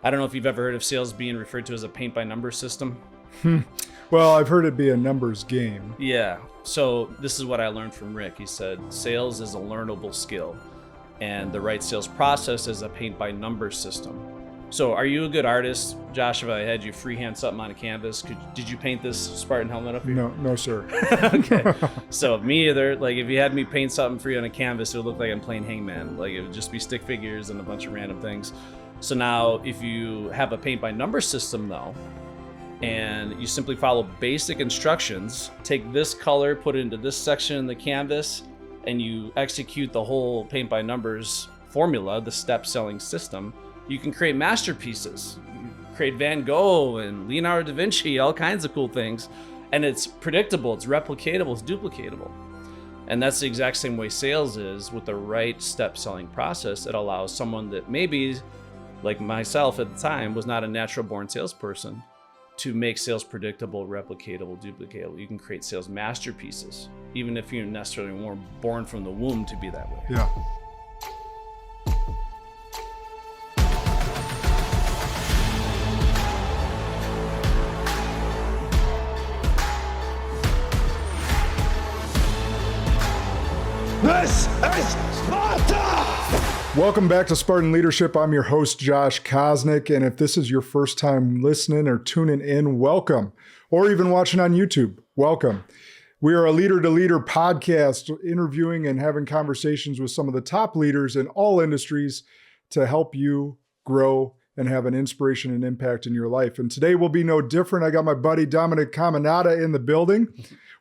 I don't know if you've ever heard of sales being referred to as a paint by numbers system. Well, I've heard it be a numbers game. Yeah. So this is what I learned from Rick. He said, sales is a learnable skill, and the right sales process is a paint by numbers system. So are you a good artist? Josh, if I had you freehand something on a canvas, did you paint this Spartan helmet up here? No, sir. Okay. So me either. Like if you had me paint something for you on a canvas, it would look like I'm playing hangman. Like it would just be stick figures and a bunch of random things. So now if you have a paint by numbers system though, and you simply follow basic instructions, take this color, put it into this section in the canvas, and you execute the whole paint by numbers formula, the step selling system, you can create masterpieces. You create Van Gogh and Leonardo da Vinci, all kinds of cool things. And it's predictable, it's replicatable, it's duplicatable. And that's the exact same way sales is. With the right step selling process, it allows someone that maybe, like myself at the time, was not a natural born salesperson, to make sales predictable, replicatable, duplicatable. You can create sales masterpieces, even if you're necessarily weren't born from the womb to be that way. Yeah. This is Sparta! Welcome back to Spartan Leadership. I'm your host, Josh Kosnick. And if this is your first time listening or tuning in, welcome. Or even watching on YouTube, welcome. We are a leader-to-leader podcast, interviewing and having conversations with some of the top leaders in all industries to help you grow and have an inspiration and impact in your life. And today will be no different. I got my buddy Dominic Caminata in the building.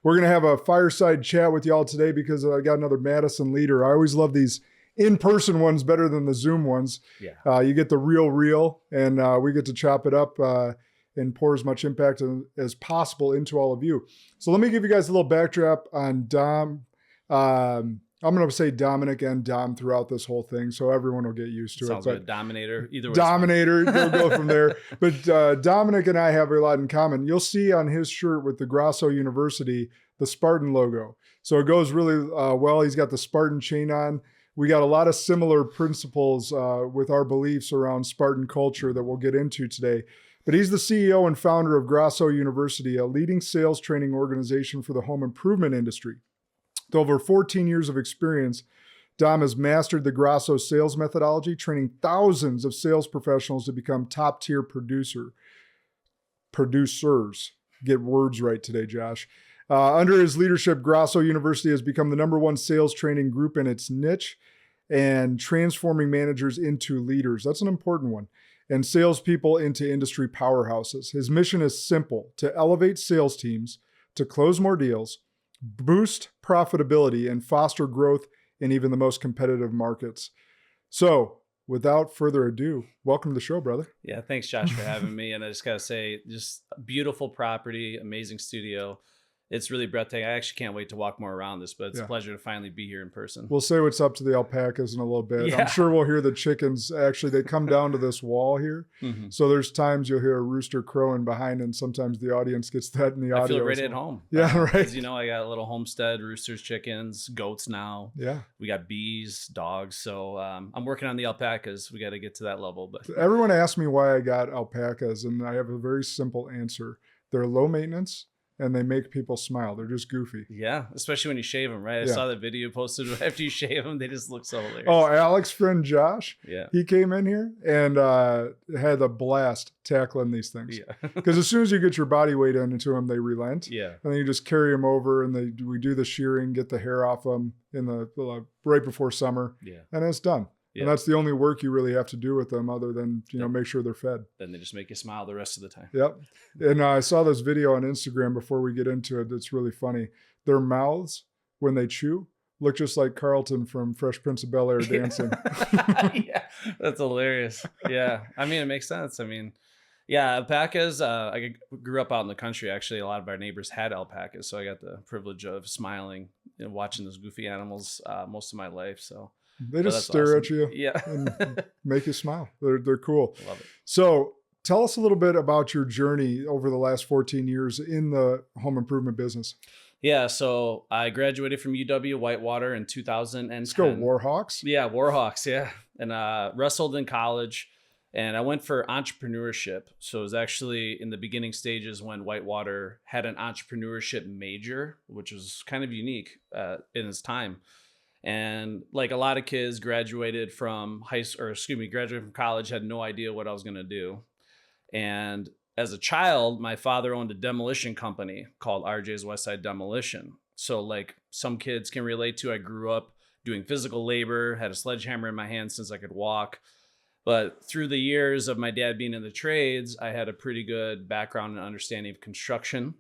We're going to have a fireside chat with y'all today because I got another Madison leader. I always love these in-person ones better than the Zoom ones. Yeah. You get the real, and we get to chop it up and pour as much impact as possible into all of you. So let me give you guys a little backdrop on Dom. I'm going to say Dominic and Dom throughout this whole thing, so everyone will get used to Sounds it. good. Dominator. Either way. Dominator. We'll go from there. But Dominic and I have a lot in common. You'll see on his shirt with the Grosso University, the Spartan logo. So it goes really well. He's got the Spartan chain on. We got a lot of similar principles with our beliefs around Spartan culture that we'll get into today. But he's the CEO and founder of Grosso University, a leading sales training organization for the home improvement industry. With over 14 years of experience, Dom has mastered the Grosso sales methodology, training thousands of sales professionals to become top-tier producers. Get words right today, Josh. Under his leadership, Grosso University has become the #1 sales training group in its niche and transforming managers into leaders. That's an important one. And salespeople into industry powerhouses. His mission is simple: to elevate sales teams, to close more deals, boost profitability, and foster growth in even the most competitive markets. So, without further ado, welcome to the show, brother. Yeah, thanks, Josh, for having me. And I just got to say, just a beautiful property, amazing studio. It's really breathtaking. I actually can't wait to walk more around this, but it's a pleasure to finally be here in person. We'll say what's up to the alpacas in a little bit. Yeah. I'm sure we'll hear the chickens. Actually, they come down to this wall here. Mm-hmm. So there's times you'll hear a rooster crowing behind, and sometimes the audience gets that in the audio. I feel right at home. Yeah, right. Because, you know, I got a little homestead, roosters, chickens, goats now. Yeah. We got bees, dogs. So I'm working on the alpacas. We got to get to that level. But everyone asks me why I got alpacas, and I have a very simple answer. They're low maintenance, and they make people smile. They're just goofy. Yeah, especially when you shave them, right? I saw that video posted after you shave them. They just look so hilarious. Oh, Alex's friend Josh, yeah, he came in here and had a blast tackling these things. Yeah. Because as soon as you get your body weight into them, they relent. Yeah. And then you just carry them over, and we do the shearing, get the hair off them in the right before summer. Yeah. And it's done. Yeah. And that's the only work you really have to do with them other than, make sure they're fed. Then they just make you smile the rest of the time. Yep. And I saw this video on Instagram before we get into it. It's really funny. Their mouths, when they chew, look just like Carlton from Fresh Prince of Bel-Air dancing. Yeah, that's hilarious. Yeah. I mean, it makes sense. I mean, yeah, alpacas, I grew up out in the country. Actually, a lot of our neighbors had alpacas. So I got the privilege of smiling and watching those goofy animals most of my life. So they just stare awesome. at you and make you smile. They're cool. Love it. So tell us a little bit about your journey over the last 14 years in the home improvement business. Yeah, so I graduated from UW Whitewater in 2010. Let's go Warhawks. Yeah, Warhawks, yeah. And wrestled in college. And I went for entrepreneurship. So it was actually in the beginning stages when Whitewater had an entrepreneurship major, which was kind of unique in its time. And like a lot of kids graduated from graduated from college, had no idea what I was going to do. And as a child, my father owned a demolition company called RJ's Westside Demolition. So like some kids can relate to, I grew up doing physical labor, had a sledgehammer in my hand since I could walk. But through the years of my dad being in the trades, I had a pretty good background and understanding of construction.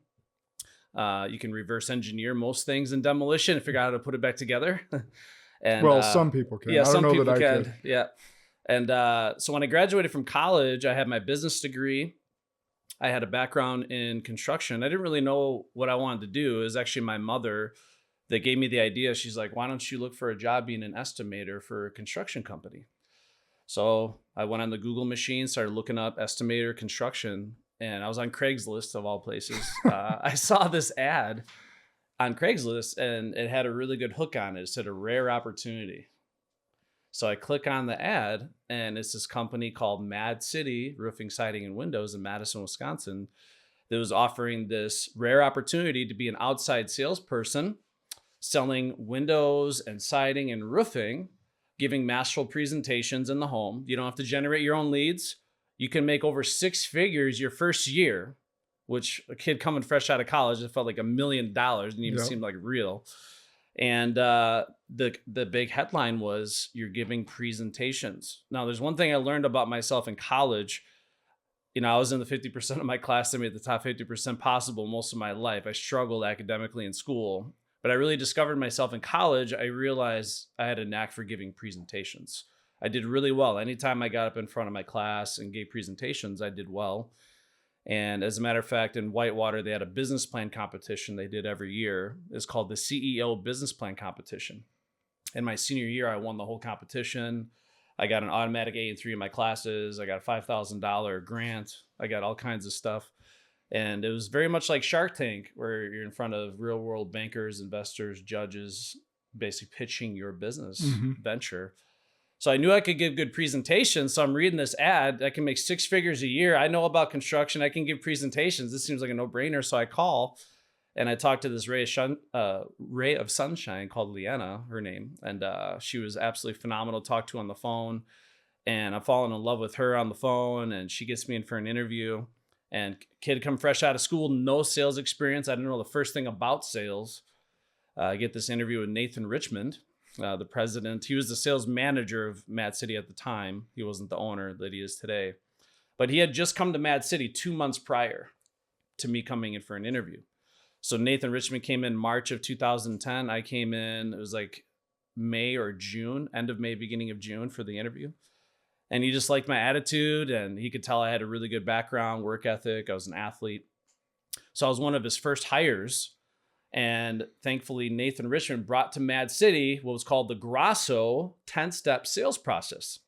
You can reverse engineer most things in demolition and figure out how to put it back together. And some people can. Yeah, I don't some know people that I can. could. Yeah. And so when I graduated from college, I had my business degree. I had a background in construction. I didn't really know what I wanted to do. It was actually my mother that gave me the idea. She's like, why don't you look for a job being an estimator for a construction company? So I went on the Google machine, started looking up estimator construction, and I was on Craigslist of all places. I saw this ad on Craigslist and it had a really good hook on it. It said a rare opportunity. So I click on the ad and it's this company called Mad City Roofing, Siding, and Windows in Madison, Wisconsin that was offering this rare opportunity to be an outside salesperson selling windows and siding and roofing, giving masterful presentations in the home. You don't have to generate your own leads. You can make over 6 figures your first year, which a kid coming fresh out of college, it felt like $1 million. Didn't even seem like real. And the big headline was you're giving presentations. Now, there's one thing I learned about myself in college. You know, I was in the 50% of my class. I made the top 50% possible most of my life. I struggled academically in school, but I really discovered myself in college. I realized I had a knack for giving presentations. I did really well. Anytime I got up in front of my class and gave presentations, I did well. And as a matter of fact, in Whitewater, they had a business plan competition they did every year. It's called the CEO Business Plan Competition. In my senior year, I won the whole competition. I got an automatic A in 3 of my classes. I got a $5,000 grant. I got all kinds of stuff. And it was very much like Shark Tank, where you're in front of real world bankers, investors, judges, basically pitching your business venture. So I knew I could give good presentations. So I'm reading this ad. I can make 6 figures a year. I know about construction. I can give presentations. This seems like a no-brainer. So I call and I talked to this ray of sunshine called Leanna, her name. And she was absolutely phenomenal to talk to on the phone. And I'm falling in love with her on the phone. And she gets me in for an interview. And kid come fresh out of school, no sales experience. I didn't know the first thing about sales. I get this interview with Nathan Richmond, the president. He was the sales manager of Mad City at the time. He wasn't the owner that he is today. But he had just come to Mad City 2 months prior to me coming in for an interview. So Nathan Richmond came in March of 2010. I came in, it was like May or June, end of May, beginning of June for the interview. And he just liked my attitude, and he could tell I had a really good background, work ethic. I was an athlete. So I was one of his first hires. And thankfully, Nathan Richmond brought to Mad City what was called the Grosso 10-step sales process.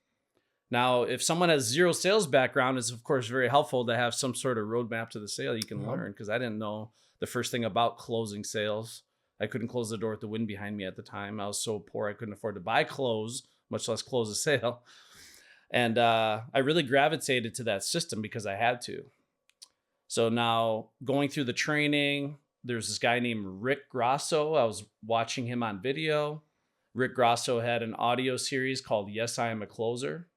Now, if someone has zero sales background, it's of course very helpful to have some sort of roadmap to the sale you can learn, because I didn't know the first thing about closing sales. I couldn't close the door with the wind behind me at the time. I was so poor I couldn't afford to buy clothes, much less close a sale. And I really gravitated to that system because I had to. So now going through the training, there's this guy named Rick Grosso. I was watching him on video. Rick Grosso had an audio series called Yes, I Am a Closer.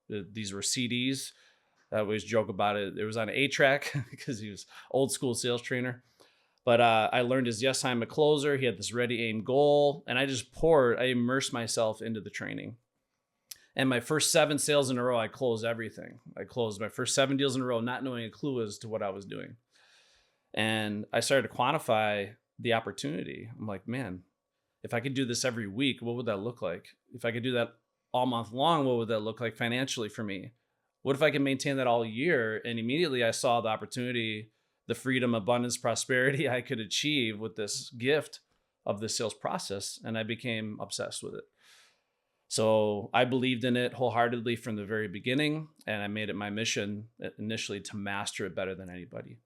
These were CDs. I always joke about it. It was on an 8-track because he was old school sales trainer. But I learned his Yes, I'm a Closer. He had this ready, aim, goal. And I immersed myself into the training. And my first 7 sales in a row, I closed everything. I closed my first 7 deals in a row, not knowing a clue as to what I was doing. And I started to quantify the opportunity. I'm like, man, if I could do this every week, what would that look like? If I could do that all month long, what would that look like financially for me? What if I could maintain that all year? And immediately I saw the opportunity, the freedom, abundance, prosperity I could achieve with this gift of the sales process. And I became obsessed with it. So I believed in it wholeheartedly from the very beginning, and I made it my mission initially to master it better than anybody.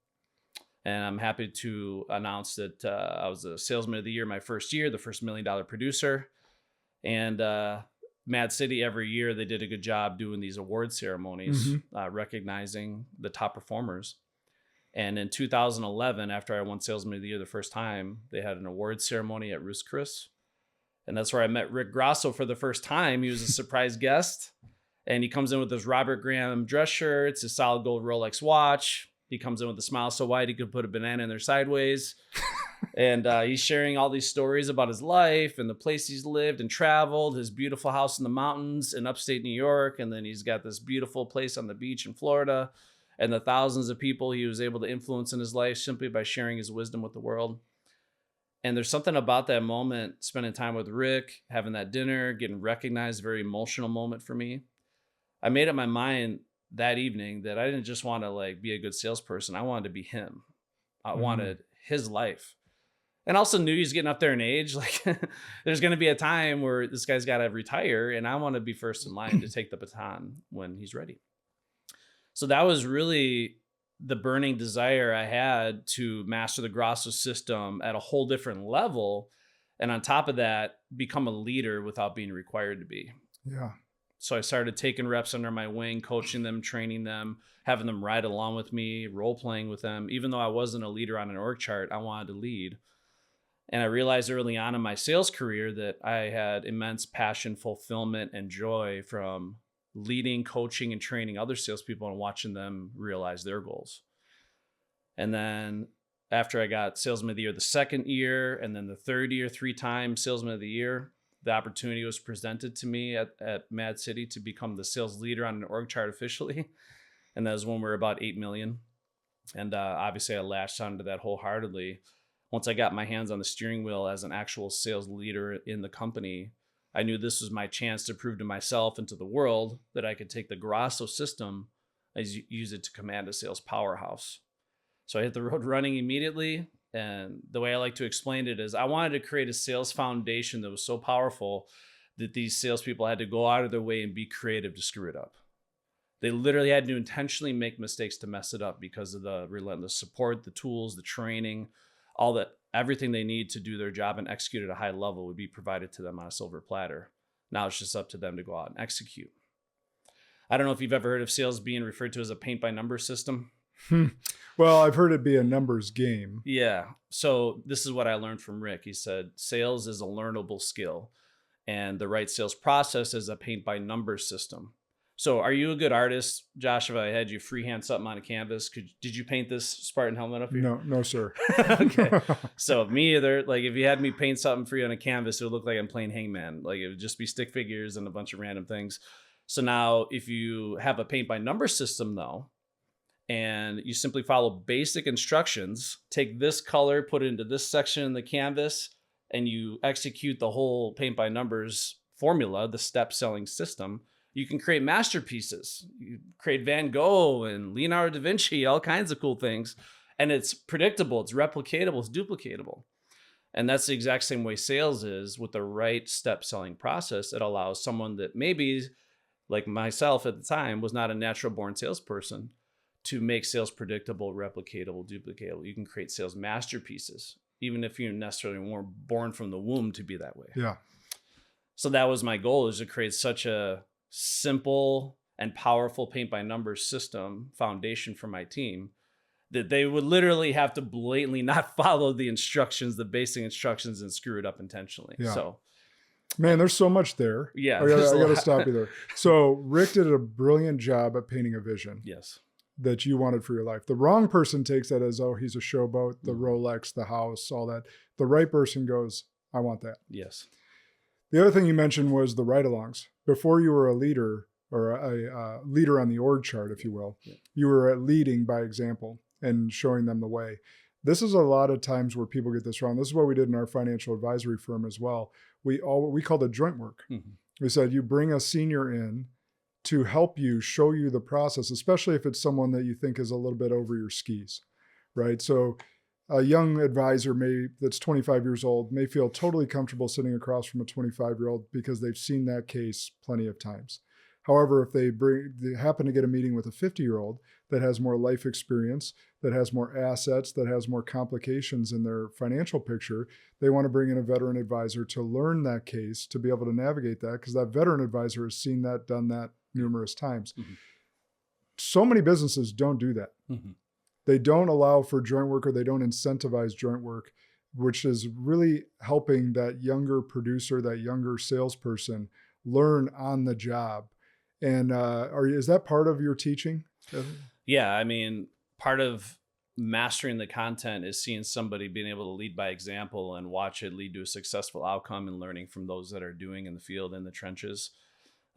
And I'm happy to announce that I was a salesman of the year my first year, the first $1 million producer. And Mad City every year, they did a good job doing these award ceremonies, recognizing the top performers. And in 2011, after I won Salesman of the Year the first time, they had an award ceremony at Ruth's Chris. And that's where I met Rick Grosso for the first time. He was a surprise guest. And he comes in with his Robert Graham dress shirts, his solid gold Rolex watch. He comes in with a smile so wide he could put a banana in there sideways. And he's sharing all these stories about his life and the place he's lived and traveled, his beautiful house in the mountains in upstate New York. And then he's got this beautiful place on the beach in Florida and the thousands of people he was able to influence in his life simply by sharing his wisdom with the world. And there's something about that moment, spending time with Rick, having that dinner, getting recognized, very emotional moment for me. I made up my mind that evening that I didn't just want to like be a good salesperson. I wanted to be him. I wanted his life. And also knew he's getting up there in age. Like there's going to be a time where this guy's got to retire and I want to be first in line to take the baton when he's ready. So that was really the burning desire I had to master the Grosso system at a whole different level. And on top of that, become a leader without being required to be. Yeah. So I started taking reps under my wing, coaching them, training them, having them ride along with me, role playing with them. Even though I wasn't a leader on an org chart, I wanted to lead. And I realized early on in my sales career that I had immense passion, fulfillment, and joy from leading, coaching, and training other salespeople and watching them realize their goals. And then after I got Salesman of the Year the second year, and then the third year, 3-time Salesman of the Year, the opportunity was presented to me at Mad City to become the sales leader on an org chart officially. And that was when we were about 8 million. And obviously I latched onto that wholeheartedly. Once I got my hands on the steering wheel as an actual sales leader in the company, I knew this was my chance to prove to myself and to the world that I could take the Grosso system and use it to command a sales powerhouse. So I hit the road running immediately. And the way I like to explain it is I wanted to create a sales foundation that was so powerful that these salespeople had to go out of their way and be creative to screw it up. They literally had to intentionally make mistakes to mess it up because of the relentless support, the tools, the training, all that, everything they need to do their job and execute at a high level would be provided to them on a silver platter. Now it's just up to them to go out and execute. I don't know if you've ever heard of sales being referred to as a paint by numbers system. Well, I've heard it be a numbers game. Yeah. So this is what I learned from Rick. He said, sales is a learnable skill and the right sales process is a paint by numbers system. So are you a good artist, Josh? If I had you freehand something on a canvas, did you paint this Spartan helmet up here? No, sir. Okay. So me either. Like if you had me paint something for you on a canvas, it would look like I'm playing hangman. Like it would just be stick figures and a bunch of random things. So now if you have a paint by number system though, and you simply follow basic instructions, take this color, put it into this section in the canvas, and you execute the whole paint by numbers formula, the step selling system, you can create masterpieces. You create Van Gogh and Leonardo da Vinci, all kinds of cool things. And it's predictable, it's replicatable, it's duplicatable. And that's the exact same way sales is with the right step selling process. It allows someone that maybe, like myself at the time, was not a natural born salesperson to make sales predictable, replicatable, duplicatable. You can create sales masterpieces, even if you necessarily weren't born from the womb to be that way. Yeah. So that was my goal, is to create such a simple and powerful paint by numbers system foundation for my team that they would literally have to blatantly not follow the instructions, the basic instructions, and screw it up intentionally. Yeah. So, man, there's so much there. Yeah. I gotta stop you there. So Rick did a brilliant job at painting a vision. Yes. That you wanted for your life. The wrong person takes that as, oh, he's a showboat, the Rolex, the house, all that. The right person goes, I want that. Yes. The other thing you mentioned was the ride-alongs. Before you were a leader or a leader on the org chart, if you will, you were leading by example and showing them the way. This is a lot of times where people get this wrong. This is what we did in our financial advisory firm as well. We called it joint work. Mm-hmm. We said, you bring a senior in to help you, show you the process, especially if it's someone that you think is a little bit over your skis, right? So a young advisor that's 25 years old may feel totally comfortable sitting across from a 25-year-old because they've seen that case plenty of times. However, if they happen to get a meeting with a 50-year-old that has more life experience, that has more assets, that has more complications in their financial picture, they want to bring in a veteran advisor to learn that case, to be able to navigate that, because that veteran advisor has seen that, done that numerous times. Mm-hmm. So many businesses don't do that. Mm-hmm. They don't allow for joint work, or they don't incentivize joint work, which is really helping that younger producer, that younger salesperson learn on the job. And is that part of your teaching? Yeah, I mean, part of mastering the content is seeing somebody being able to lead by example and watch it lead to a successful outcome, and learning from those that are doing in the field, in the trenches.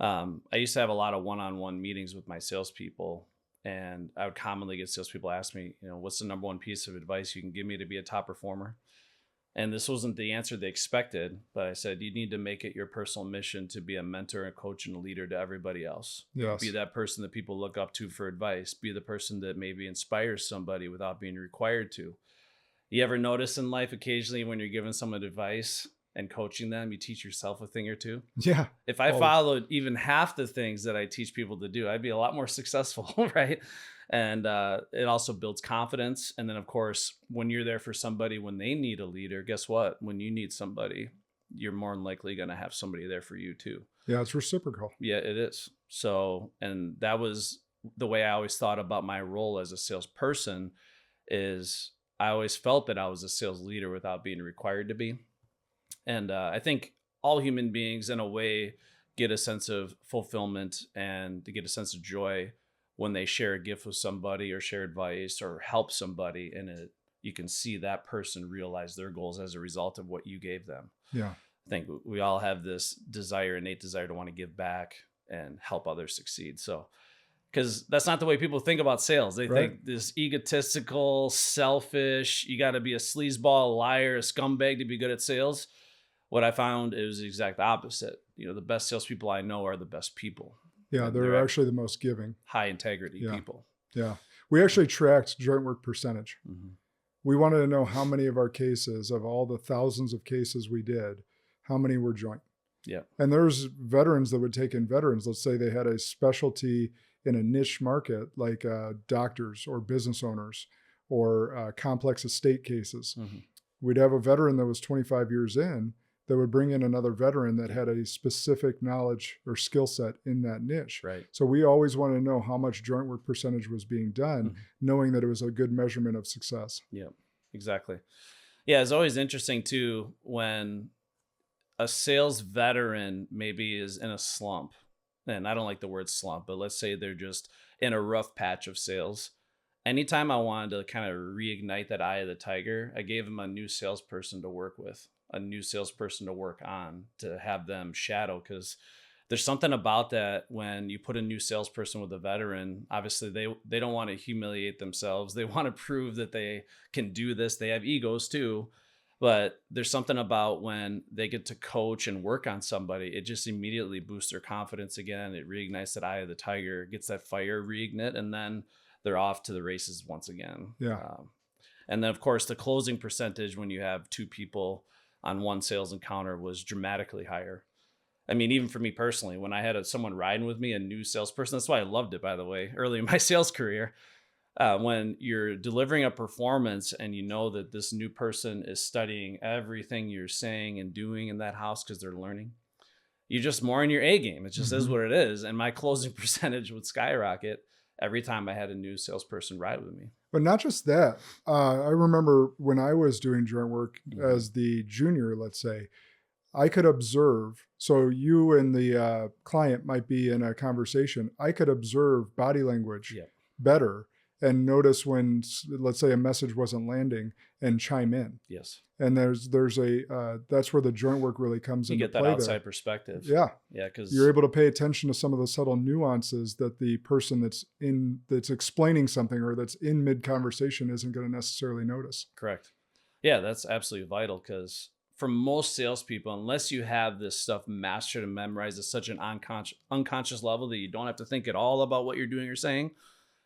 I used to have a lot of one-on-one meetings with my salespeople, and I would commonly get salespeople ask me, what's the number one piece of advice you can give me to be a top performer? And this wasn't the answer they expected, but I said, you need to make it your personal mission to be a mentor, a coach, and a leader to everybody else. Yes. Be that person that people look up to for advice. Be the person that maybe inspires somebody without being required to. You ever notice in life occasionally when you're giving someone advice and coaching them, you teach yourself a thing or two? Yeah. If I followed even half the things that I teach people to do, I'd be a lot more successful, right? And it also builds confidence. And then, of course, when you're there for somebody when they need a leader, guess what? When you need somebody, you're more than likely going to have somebody there for you too. Yeah, it's reciprocal. Yeah, it is. So, and that was the way I always thought about my role as a salesperson, is I always felt that I was a sales leader without being required to be. And I think all human beings, in a way, get a sense of fulfillment and to get a sense of joy when they share a gift with somebody or share advice or help somebody, and you can see that person realize their goals as a result of what you gave them. Yeah. I think we all have this innate desire to want to give back and help others succeed. So, because that's not the way people think about sales. They think this egotistical, selfish, you got to be a sleazeball, a liar, a scumbag to be good at sales. What I found is the exact opposite. The best salespeople I know are the best people. Yeah, they're actually the most giving. High integrity people. Yeah. We actually tracked joint work percentage. Mm-hmm. We wanted to know how many of our cases, of all the thousands of cases we did, how many were joint. Yeah. And there's veterans that would take in veterans. Let's say they had a specialty in a niche market, like doctors or business owners or complex estate cases. Mm-hmm. We'd have a veteran that was 25 years in that would bring in another veteran that had a specific knowledge or skill set in that niche. Right. So we always wanted to know how much joint work percentage was being done, knowing that it was a good measurement of success. Yeah, exactly. Yeah, it's always interesting too when a sales veteran maybe is in a slump. And I don't like the word slump, but let's say they're just in a rough patch of sales. Anytime I wanted to kind of reignite that eye of the tiger, I gave them a new salesperson to work with, a new salesperson to work on, to have them shadow, because there's something about that when you put a new salesperson with a veteran. Obviously they don't want to humiliate themselves. They want to prove that they can do this. They have egos too, but there's something about when they get to coach and work on somebody, it just immediately boosts their confidence again. It reignites that eye of the tiger, gets that fire reignite, and then they're off to the races once again. Yeah. And then of course the closing percentage when you have two people on one sales encounter was dramatically higher. I mean, even for me personally, when I had someone riding with me, a new salesperson, that's why I loved it, by the way, early in my sales career, when you're delivering a performance and you know that this new person is studying everything you're saying and doing in that house because they're learning, you're just more in your A game. It just is what it is. And my closing percentage would skyrocket every time I had a new salesperson ride with me. But not just that. I remember when I was doing joint work as the junior, let's say, I could observe. So you and the client might be in a conversation. I could observe body language better and notice when, let's say, a message wasn't landing and chime in. Yes. And there's that's where the joint work really comes into play. You get that outside perspective. Yeah. Yeah, because you're able to pay attention to some of the subtle nuances that the person that's explaining something or that's in mid conversation isn't going to necessarily notice. Correct. Yeah, that's absolutely vital, because for most salespeople, unless you have this stuff mastered and memorized at such an unconscious level that you don't have to think at all about what you're doing or saying,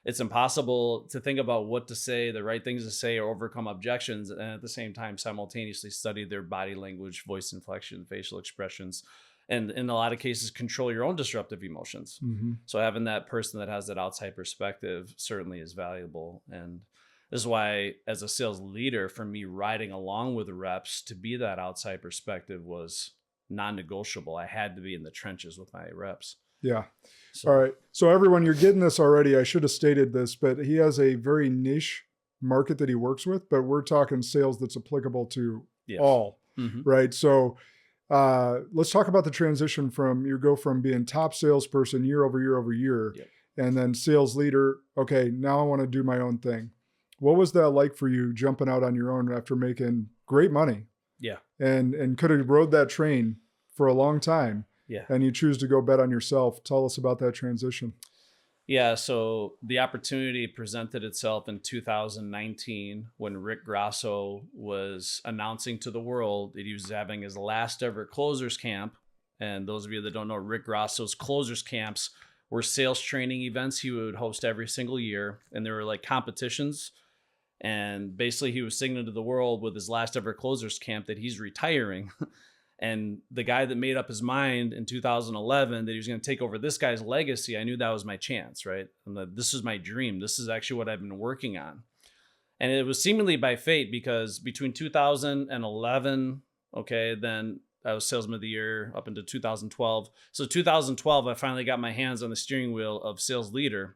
it's impossible to think about what to say, the right things to say, or overcome objections, and at the same time simultaneously study their body language, voice inflection, facial expressions, and in a lot of cases control your own disruptive emotions. Mm-hmm. So having that person that has that outside perspective certainly is valuable. And this is why, as a sales leader, for me, riding along with the reps to be that outside perspective was non-negotiable. I had to be in the trenches with my reps. Yeah. So, All right. So everyone, you're getting this already. I should have stated this, but he has a very niche market that he works with, but we're talking sales that's applicable to yes. all, Mm-hmm. right? So let's talk about the transition from you go from being top salesperson year over year over year, Yep. and then sales leader. Okay, now I want to do my own thing. What was that like for you jumping out on your own after making great money? Yeah. And could have rode that train for a long time. Yeah. And you choose to go bet on yourself. Tell us about that transition. Yeah, so the opportunity presented itself in 2019 when Rick Grosso was announcing to the world that he was having his last ever closers camp. And those of you that don't know, Rick Grosso's closers camps were sales training events he would host every single year. And there were like competitions. And basically he was signaling to the world with his last ever closers camp that he's retiring. And the guy that made up his mind in 2011 that he was going to take over this guy's legacy, I knew that was my chance, right? And that this is my dream. This is actually what I've been working on. And it was seemingly by fate because between 2011, okay, then I was salesman of the year up into 2012. So 2012, I finally got my hands on the steering wheel of sales leader.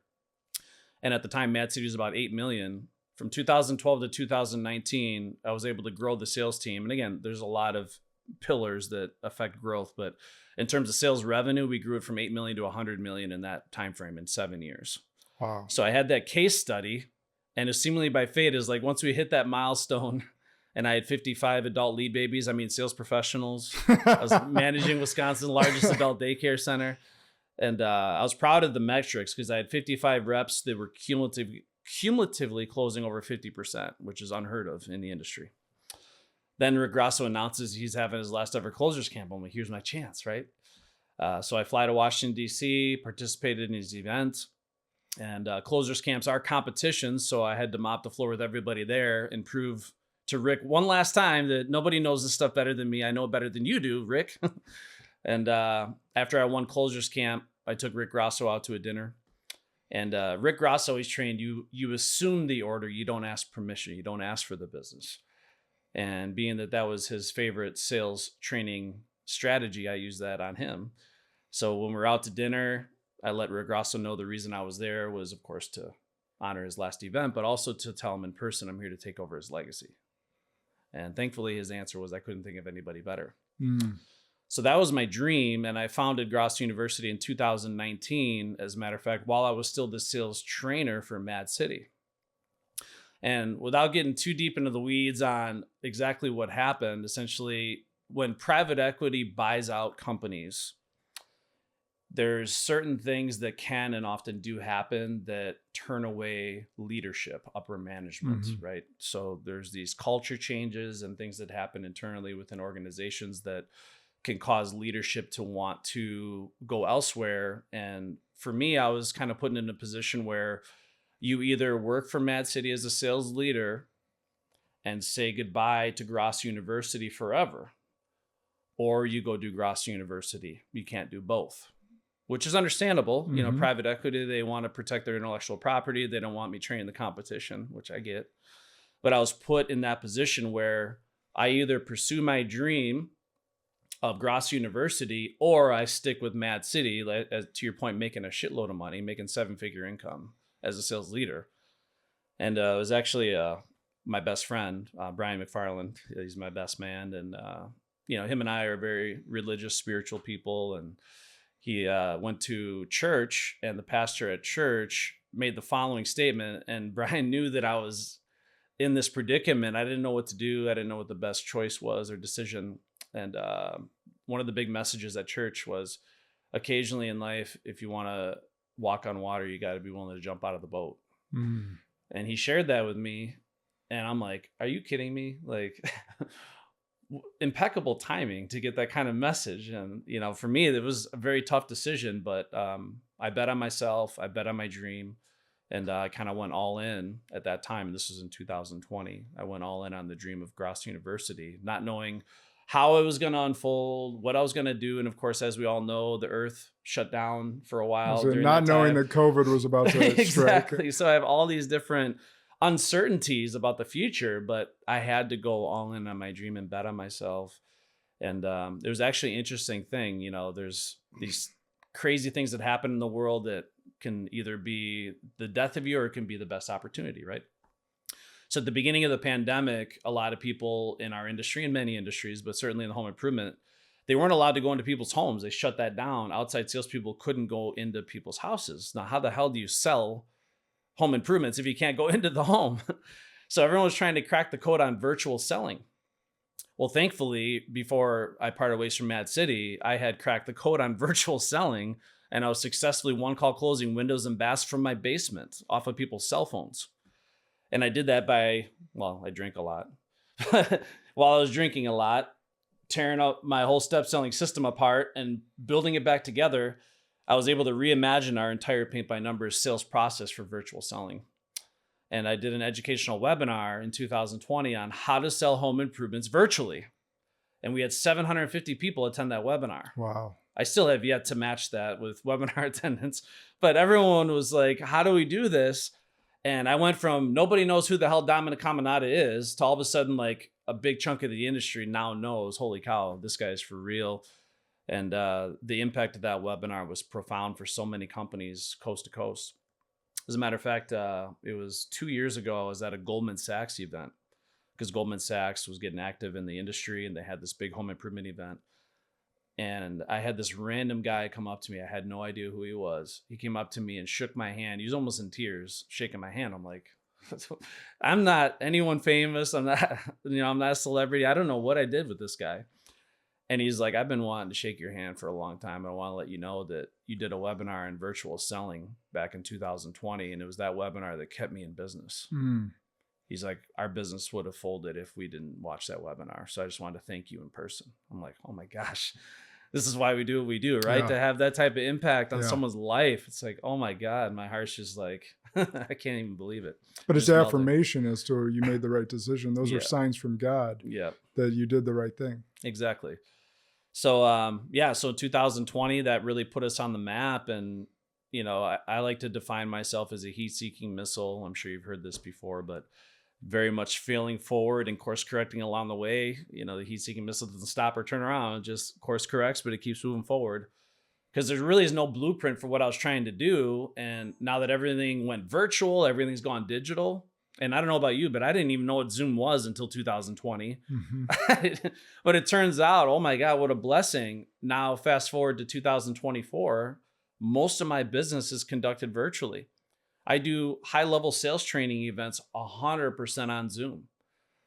And at the time, Mad City was about 8 million. From 2012 to 2019, I was able to grow the sales team. And again, there's a lot of pillars that affect growth, but in terms of sales revenue, we grew it from 8 million to 100 million in that time frame in 7 years. Wow. So I had that case study, and it's seemingly by fate is like once we hit that milestone and I had 55 adult lead babies, I mean sales professionals. I was managing Wisconsin's largest adult daycare center, and I was proud of the metrics because I had 55 reps that were cumulatively closing over 50%, which is unheard of in the industry. Then Rick Grosso announces he's having his last ever closers camp. I'm like, here's my chance, right? So I fly to Washington, D.C., participated in his event. And closers camps are competitions, so I had to mop the floor with everybody there and prove to Rick one last time that nobody knows this stuff better than me. I know it better than you do, Rick. And after I won closers camp, I took Rick Grosso out to a dinner. And Rick Grosso, he's trained, you assume the order, you don't ask permission, you don't ask for the business. And being that was his favorite sales training strategy, I used that on him. So when we're out to dinner, I let Rick Grosso know the reason I was there was, of course, to honor his last event, but also to tell him in person, I'm here to take over his legacy. And thankfully, his answer was, I couldn't think of anybody better. So that was my dream. And I founded Grosso University in 2019, as a matter of fact, while I was still the sales trainer for Mad City. And without getting too deep into the weeds on exactly what happened, essentially, when private equity buys out companies, there's certain things that can and often do happen that turn away leadership, upper management, right? So there's these culture changes and things that happen internally within organizations that can cause leadership to want to go elsewhere. And for me, I was kind of put in a position where you either work for Mad City as a sales leader and say goodbye to Grosso University forever, or you go do Grosso University. You can't do both, which is understandable. You know, private equity, they want to protect their intellectual property. They don't want me training the competition, which I get. But I was put in that position where I either pursue my dream of Grosso University or I stick with Mad City, to your point, making a shitload of money, making 7-figure income as a sales leader. And it was actually my best friend, Brian McFarland. He's my best man. And, you know, him and I are very religious, spiritual people. And he went to church, and the pastor at church made the following statement. And Brian knew that I was in this predicament. I didn't know what to do. I didn't know what the best choice was or decision. And one of the big messages at church was, occasionally in life, if you want to walk on water, you got to be willing to jump out of the boat. And he shared that with me, and I'm like, are you kidding me? Like, impeccable timing to get that kind of message. And, you know, for me, it was a very tough decision, but I bet on myself, I bet on my dream, and I kind of went all in at that time. This was in 2020. I went all in on the dream of Grosso University, not knowing how it was going to unfold, what I was going to do. And of course, as we all know, the earth shut down for a while. So not knowing that COVID was about to strike. Exactly. So I have all these different uncertainties about the future, but I had to go all in on my dream and bet on myself. And it was actually an interesting thing. You know, there's these crazy things that happen in the world that can either be the death of you or it can be the best opportunity, right? So at the beginning of the pandemic, a lot of people in our industry and many industries, but certainly in the home improvement, they weren't allowed to go into people's homes. They shut that down. Outside salespeople couldn't go into people's houses. Now, how the hell do you sell home improvements if you can't go into the home? So everyone was trying to crack the code on virtual selling. Well, thankfully, before I parted ways from Mad City, I had cracked the code on virtual selling, and I was successfully one-call closing windows and baths from my basement off of people's cell phones. And I did that by, well, I drank a lot. While I was drinking a lot, tearing up my whole step selling system apart and building it back together, I was able to reimagine our entire paint by numbers sales process for virtual selling. And I did an educational webinar in 2020 on how to sell home improvements virtually. And we had 750 people attend that webinar. Wow. I still have yet to match that with webinar attendance, but everyone was like, how do we do this? And I went from nobody knows who the hell Dominic Caminata is to all of a sudden, like a big chunk of the industry now knows, holy cow, this guy's for real. And the impact of that webinar was profound for so many companies coast to coast. As a matter of fact, it was 2 years ago, I was at a Goldman Sachs event because Goldman Sachs was getting active in the industry and they had this big home improvement event. And I had this random guy come up to me. I had no idea who he was. He came up to me and shook my hand. He was almost in tears, shaking my hand. I'm like, I'm not anyone famous. I'm not, I'm not a celebrity. I don't know what I did with this guy. And he's like, I've been wanting to shake your hand for a long time. I want to let you know that you did a webinar in virtual selling back in 2020. And it was that webinar that kept me in business. He's like, our business would have folded if we didn't watch that webinar. So I just wanted to thank you in person. I'm like, oh my gosh, this is why we do what we do, right? Yeah. To have that type of impact on someone's life. It's like, oh my God, my heart's just like, I can't even believe it. But it's affirmation as to you made the right decision. Those are signs from God that you did the right thing. Exactly. So, so 2020, that really put us on the map. And, I like to define myself as a heat-seeking missile. I'm sure you've heard this before, but very much failing forward and course correcting along the way. The heat-seeking missile doesn't stop or turn around, it just course corrects, but it keeps moving forward because there really is no blueprint for what I was trying to do. And now that everything went virtual, everything's gone digital. And I don't know about you, but I didn't even know what Zoom was until 2020. But it turns out, oh my God, what a blessing. Now, fast forward to 2024, most of my business is conducted virtually. I do high-level sales training events 100% on Zoom.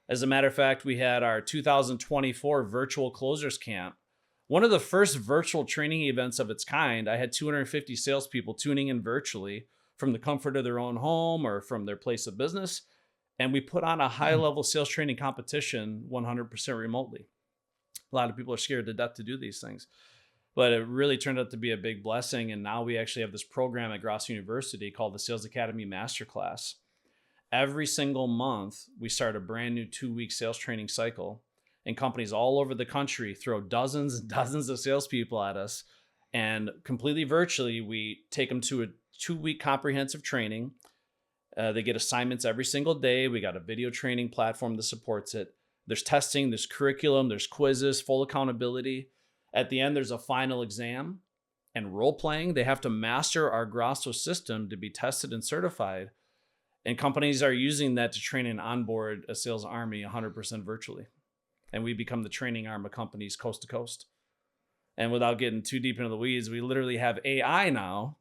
As a matter of fact, we had our 2024 virtual closers camp. One of the first virtual training events of its kind. I had 250 salespeople tuning in virtually from the comfort of their own home or from their place of business. And we put on a high-level sales training competition 100% remotely. A lot of people are scared to death to do these things. But it really turned out to be a big blessing. And now we actually have this program at Grosso University called the Sales Academy Masterclass. Every single month, we start a brand new 2-week sales training cycle. And companies all over the country throw dozens and dozens of salespeople at us. And completely virtually, we take them to a 2-week comprehensive training. They get assignments every single day. We got a video training platform that supports it. There's testing, there's curriculum, there's quizzes, full accountability. At the end, there's a final exam and role playing. They have to master our Grosso system to be tested and certified. And companies are using that to train and onboard a sales army 100% virtually. And we become the training arm of companies coast to coast. And without getting too deep into the weeds, we literally have AI now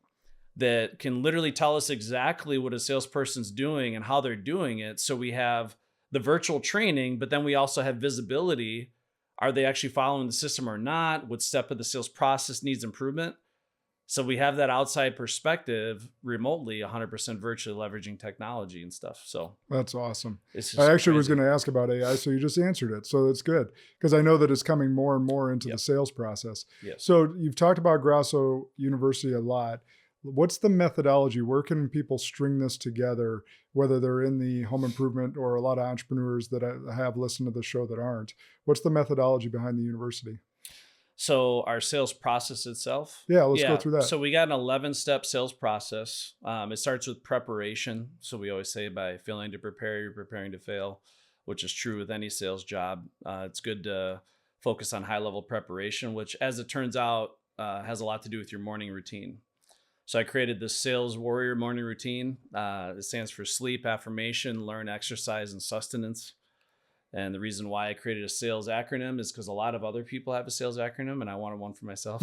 that can literally tell us exactly what a salesperson's doing and how they're doing it. So we have the virtual training, but then we also have visibility. Are they actually following the system or not? What step of the sales process needs improvement? So we have that outside perspective remotely, 100% virtually leveraging technology and stuff. So that's awesome. I actually was going to ask about AI, so you just answered it. So that's good because I know that it's coming more and more into the sales process. Yes. So you've talked about Grosso University a lot. What's the methodology? Where can people string this together, whether they're in the home improvement or a lot of entrepreneurs that I have listened to the show that aren't? What's the methodology behind the university? So our sales process itself. Yeah, let's go through that. So we got an 11-step sales process. It starts with preparation. So we always say by failing to prepare, you're preparing to fail, which is true with any sales job. It's good to focus on high-level preparation, which, as it turns out, has a lot to do with your morning routine. So I created this Sales Warrior morning routine. It stands for sleep, affirmation, learn, exercise, and sustenance. And the reason why I created a sales acronym is because a lot of other people have a sales acronym and I wanted one for myself.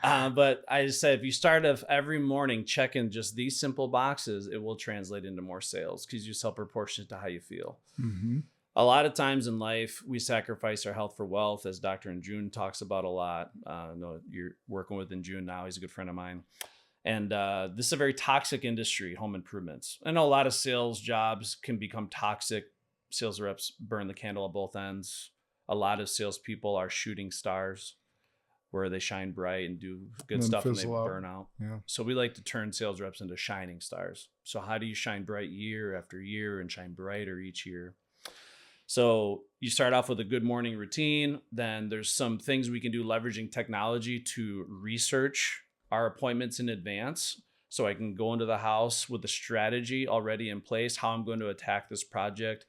But I just said, if you start off every morning checking just these simple boxes, it will translate into more sales because you sell proportionate to how you feel. Mm-hmm. A lot of times in life, we sacrifice our health for wealth, as Dr. Njun talks about a lot. I know you're working with Njun now. He's a good friend of mine. And this is a very toxic industry, home improvements. I know a lot of sales jobs can become toxic. Sales reps burn the candle at both ends. A lot of salespeople are shooting stars where they shine bright and do good stuff and they burn out. Yeah. So we like to turn sales reps into shining stars. So how do you shine bright year after year and shine brighter each year? So you start off with a good morning routine. Then there's some things we can do leveraging technology to research our appointments in advance. So I can go into the house with a strategy already in place, how I'm going to attack this project,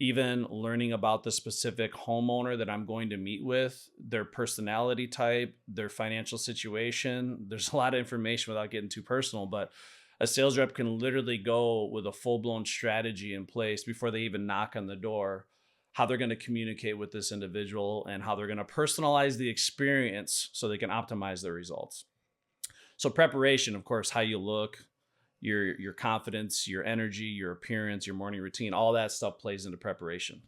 even learning about the specific homeowner that I'm going to meet with, their personality type, their financial situation. There's a lot of information without getting too personal, but a sales rep can literally go with a full-blown strategy in place before they even knock on the door, how they're going to communicate with this individual and how they're going to personalize the experience so they can optimize their results. So preparation, of course, how you look, your confidence, your energy, your appearance, your morning routine, all that stuff plays into preparation.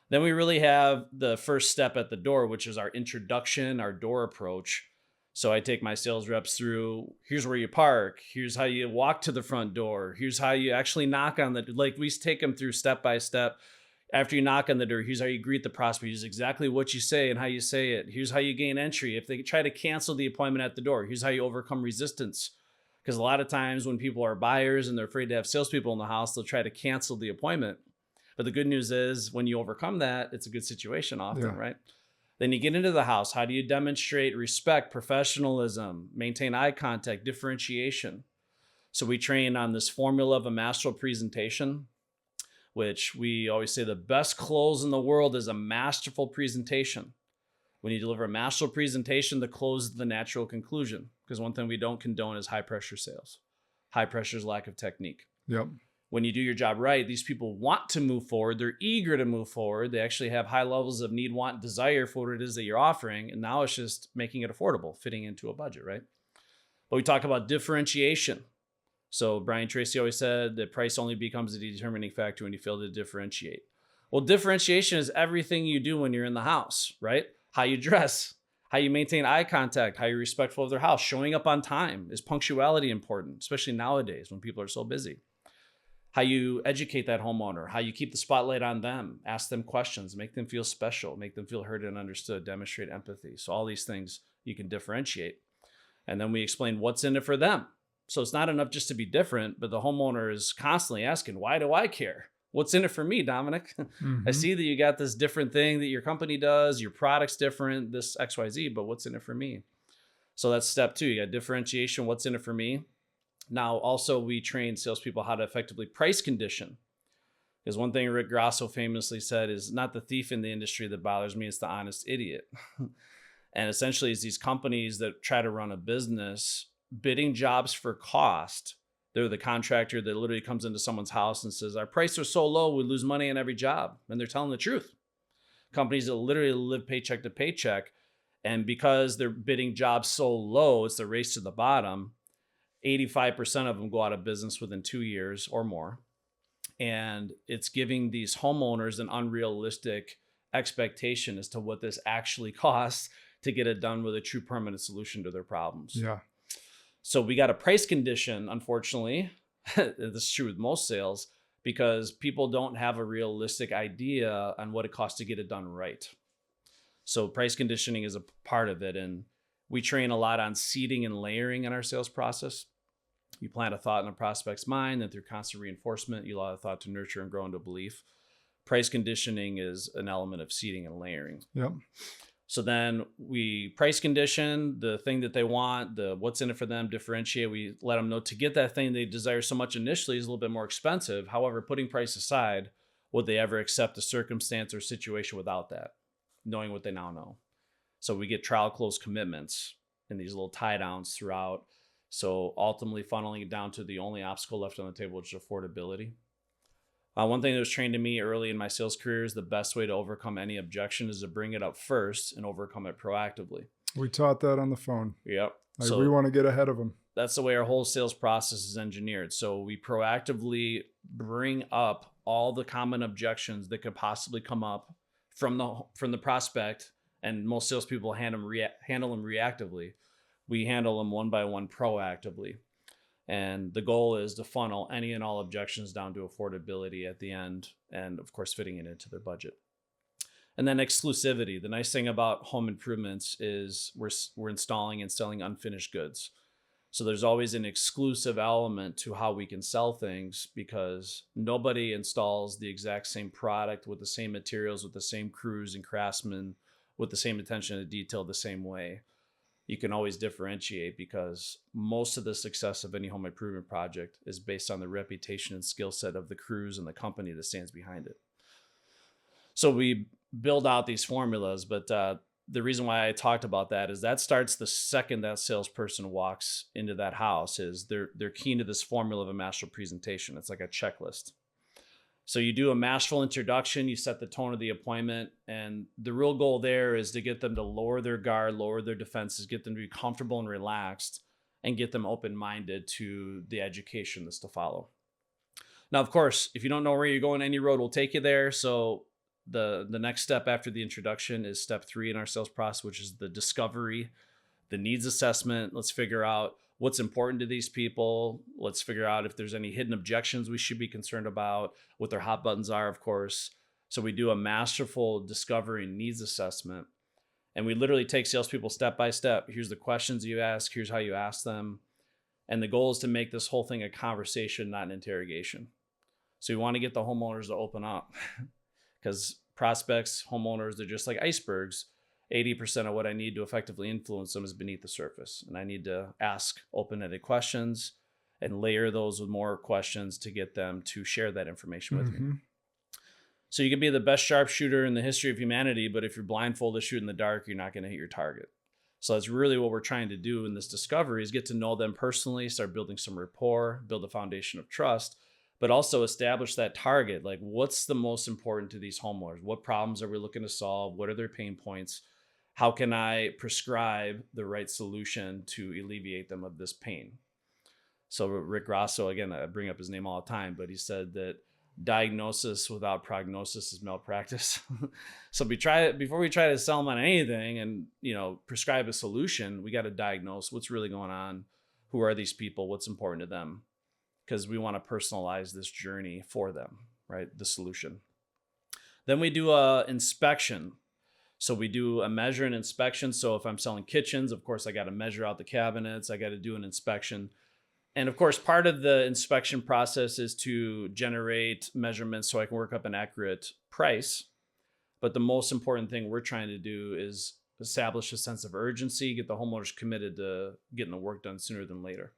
Then we really have the first step at the door, which is our introduction, our door approach. So I take my sales reps through, here's where you park, here's how you walk to the front door, here's how you actually knock on the, like we take them through step by step. After you knock on the door, here's how you greet the prospect, here's exactly what you say and how you say it. Here's how you gain entry. If they try to cancel the appointment at the door, here's how you overcome resistance. Because a lot of times when people are buyers and they're afraid to have salespeople in the house, they'll try to cancel the appointment. But the good news is when you overcome that, it's a good situation often, right? Then you get into the house. How do you demonstrate respect, professionalism, maintain eye contact, differentiation? So we train on this formula of a masterful presentation, which we always say the best close in the world is a masterful presentation. When you deliver a masterful presentation, the close is the natural conclusion. Because one thing we don't condone is high pressure sales. High pressure is lack of technique. Yep. When you do your job right, these people want to move forward. They're eager to move forward. They actually have high levels of need, want, desire for what it is that you're offering. And now it's just making it affordable, fitting into a budget, right? But we talk about differentiation. So Brian Tracy always said that price only becomes a determining factor when you fail to differentiate. Well, differentiation is everything you do when you're in the house, right? How you dress, how you maintain eye contact, how you're respectful of their house, showing up on time. Is punctuality important, especially nowadays when people are so busy? How you educate that homeowner, how you keep the spotlight on them, ask them questions, make them feel special, make them feel heard and understood, demonstrate empathy. So all these things you can differentiate. And then we explain what's in it for them. So it's not enough just to be different, but the homeowner is constantly asking, why do I care? What's in it for me, Dominic? Mm-hmm. I see that you got this different thing that your company does, your product's different, this XYZ, but what's in it for me? So that's step 2. You got differentiation, what's in it for me? Now, also we train salespeople how to effectively price condition. Because one thing Rick Grosso famously said is not the thief in the industry that bothers me, it's the honest idiot. And essentially it's these companies that try to run a business bidding jobs for cost. They're the contractor that literally comes into someone's house and says, our prices are so low, we lose money on every job. And they're telling the truth. Companies that literally live paycheck to paycheck. And because they're bidding jobs so low, it's the race to the bottom. 85% of them go out of business within 2 years or more. And it's giving these homeowners an unrealistic expectation as to what this actually costs to get it done with a true permanent solution to their problems. Yeah. So we got a price condition, unfortunately. This is true with most sales because people don't have a realistic idea on what it costs to get it done right. So price conditioning is a part of it. And We train a lot on seeding and layering in our sales process. You plant a thought in a prospect's mind, and through constant reinforcement, you allow the thought to nurture and grow into belief. Price conditioning is an element of seeding and layering. Yep. So then we price condition the thing that they want, the what's in it for them, differentiate. We let them know to get that thing they desire so much initially is a little bit more expensive. However, putting price aside, would they ever accept a circumstance or situation without that, knowing what they now know? So we get trial close commitments in these little tie downs throughout. So ultimately funneling it down to the only obstacle left on the table, which is affordability. One thing that was trained to me early in my sales career is the best way to overcome any objection is to bring it up first and overcome it proactively. We taught that on the phone. Yep. Like, so we want to get ahead of them. that's the way our whole sales process is engineered. So we proactively bring up all the common objections that could possibly come up from the prospect, and most salespeople handle them reactively. We handle them one by one proactively. And the goal is to funnel any and all objections down to affordability at the end, and of course, fitting it into their budget. And then exclusivity. The nice thing about home improvements is we're installing and selling unfinished goods. So there's always an exclusive element to how we can sell things, because nobody installs the exact same product with the same materials, with the same crews and craftsmen, with the same attention to detail the same way. You can always differentiate, because most of the success of any home improvement project is based on the reputation and skill set of the crews and the company that stands behind it. So we build out these formulas, but the reason why I talked about that is that starts the second that salesperson walks into that house. Is they're keen to this formula of a masterful presentation. It's like a checklist. So you do a masterful introduction, you set the tone of the appointment, and the real goal there is to get them to lower their guard, lower their defenses, get them to be comfortable and relaxed, and get them open-minded to the education that's to follow. Now, of course, if you don't know where you're going, any road will take you there. So the next step after the introduction is step 3 in our sales process, which is the discovery, the needs assessment. Let's figure out what's important to these people. Let's figure out if there's any hidden objections we should be concerned about, what their hot buttons are, of course. So we do a masterful discovery and needs assessment. And we literally take salespeople step by step. Here's the questions you ask. Here's how you ask them. And the goal is to make this whole thing a conversation, not an interrogation. So we want to get the homeowners to open up, because prospects, homeowners, they're just like icebergs. 80% of what I need to effectively influence them is beneath the surface. And I need to ask open-ended questions and layer those with more questions to get them to share that information with me. So you can be the best sharpshooter in the history of humanity, but if you're blindfolded, shoot in the dark, you're not going to hit your target. So that's really what we're trying to do in this discovery, is get to know them personally, start building some rapport, build a foundation of trust, but also establish that target. Like, what's the most important to these homeowners? What problems are we looking to solve? What are their pain points? How can I prescribe the right solution to alleviate them of this pain? So Rick Grosso, again, I bring up his name all the time, but he said that diagnosis without prognosis is malpractice. So before we try to sell them on anything and, prescribe a solution, we got to diagnose what's really going on. Who are these people? What's important to them? Because we want to personalize this journey for them, right? The solution. Then we do a inspection. So we do a measure and inspection. So if I'm selling kitchens, of course, I got to measure out the cabinets. I got to do an inspection. And of course, part of the inspection process is to generate measurements so I can work up an accurate price. But the most important thing we're trying to do is establish a sense of urgency, get the homeowners committed to getting the work done sooner than later.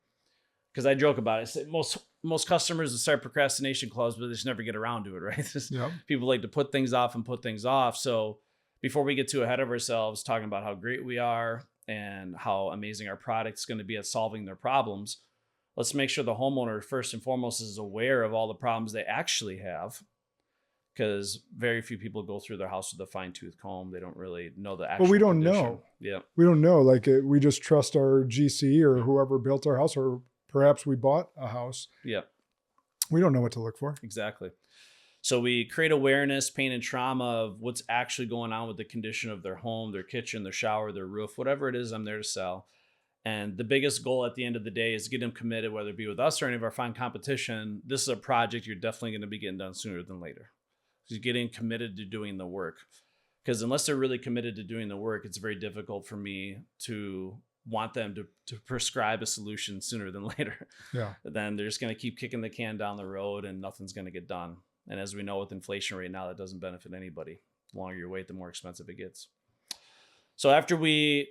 Because I joke about it. I say most customers start procrastination clause, but they just never get around to it, right? Yep. People like to put things off. So before we get too ahead of ourselves talking about how great we are and how amazing our product's going to be at solving their problems, let's make sure the homeowner first and foremost is aware of all the problems they actually have, because very few people go through their house with a fine-tooth comb. They don't really know the actual But we don't condition. know. Yeah. We don't know. Like, we just trust our GC or whoever built our house, or perhaps we bought a house. Yeah. We don't know what to look for. Exactly. So we create awareness, pain, and trauma of what's actually going on with the condition of their home, their kitchen, their shower, their roof, whatever it is I'm there to sell. And the biggest goal at the end of the day is to get them committed, whether it be with us or any of our fine competition. This is a project you're definitely going to be getting done sooner than later. So you're getting committed to doing the work. Because unless they're really committed to doing the work, it's very difficult for me to want them to prescribe a solution sooner than later. Yeah. Then they're just going to keep kicking the can down the road and nothing's going to get done. And as we know with inflation right now, that doesn't benefit anybody. The longer you wait, the more expensive it gets. So after we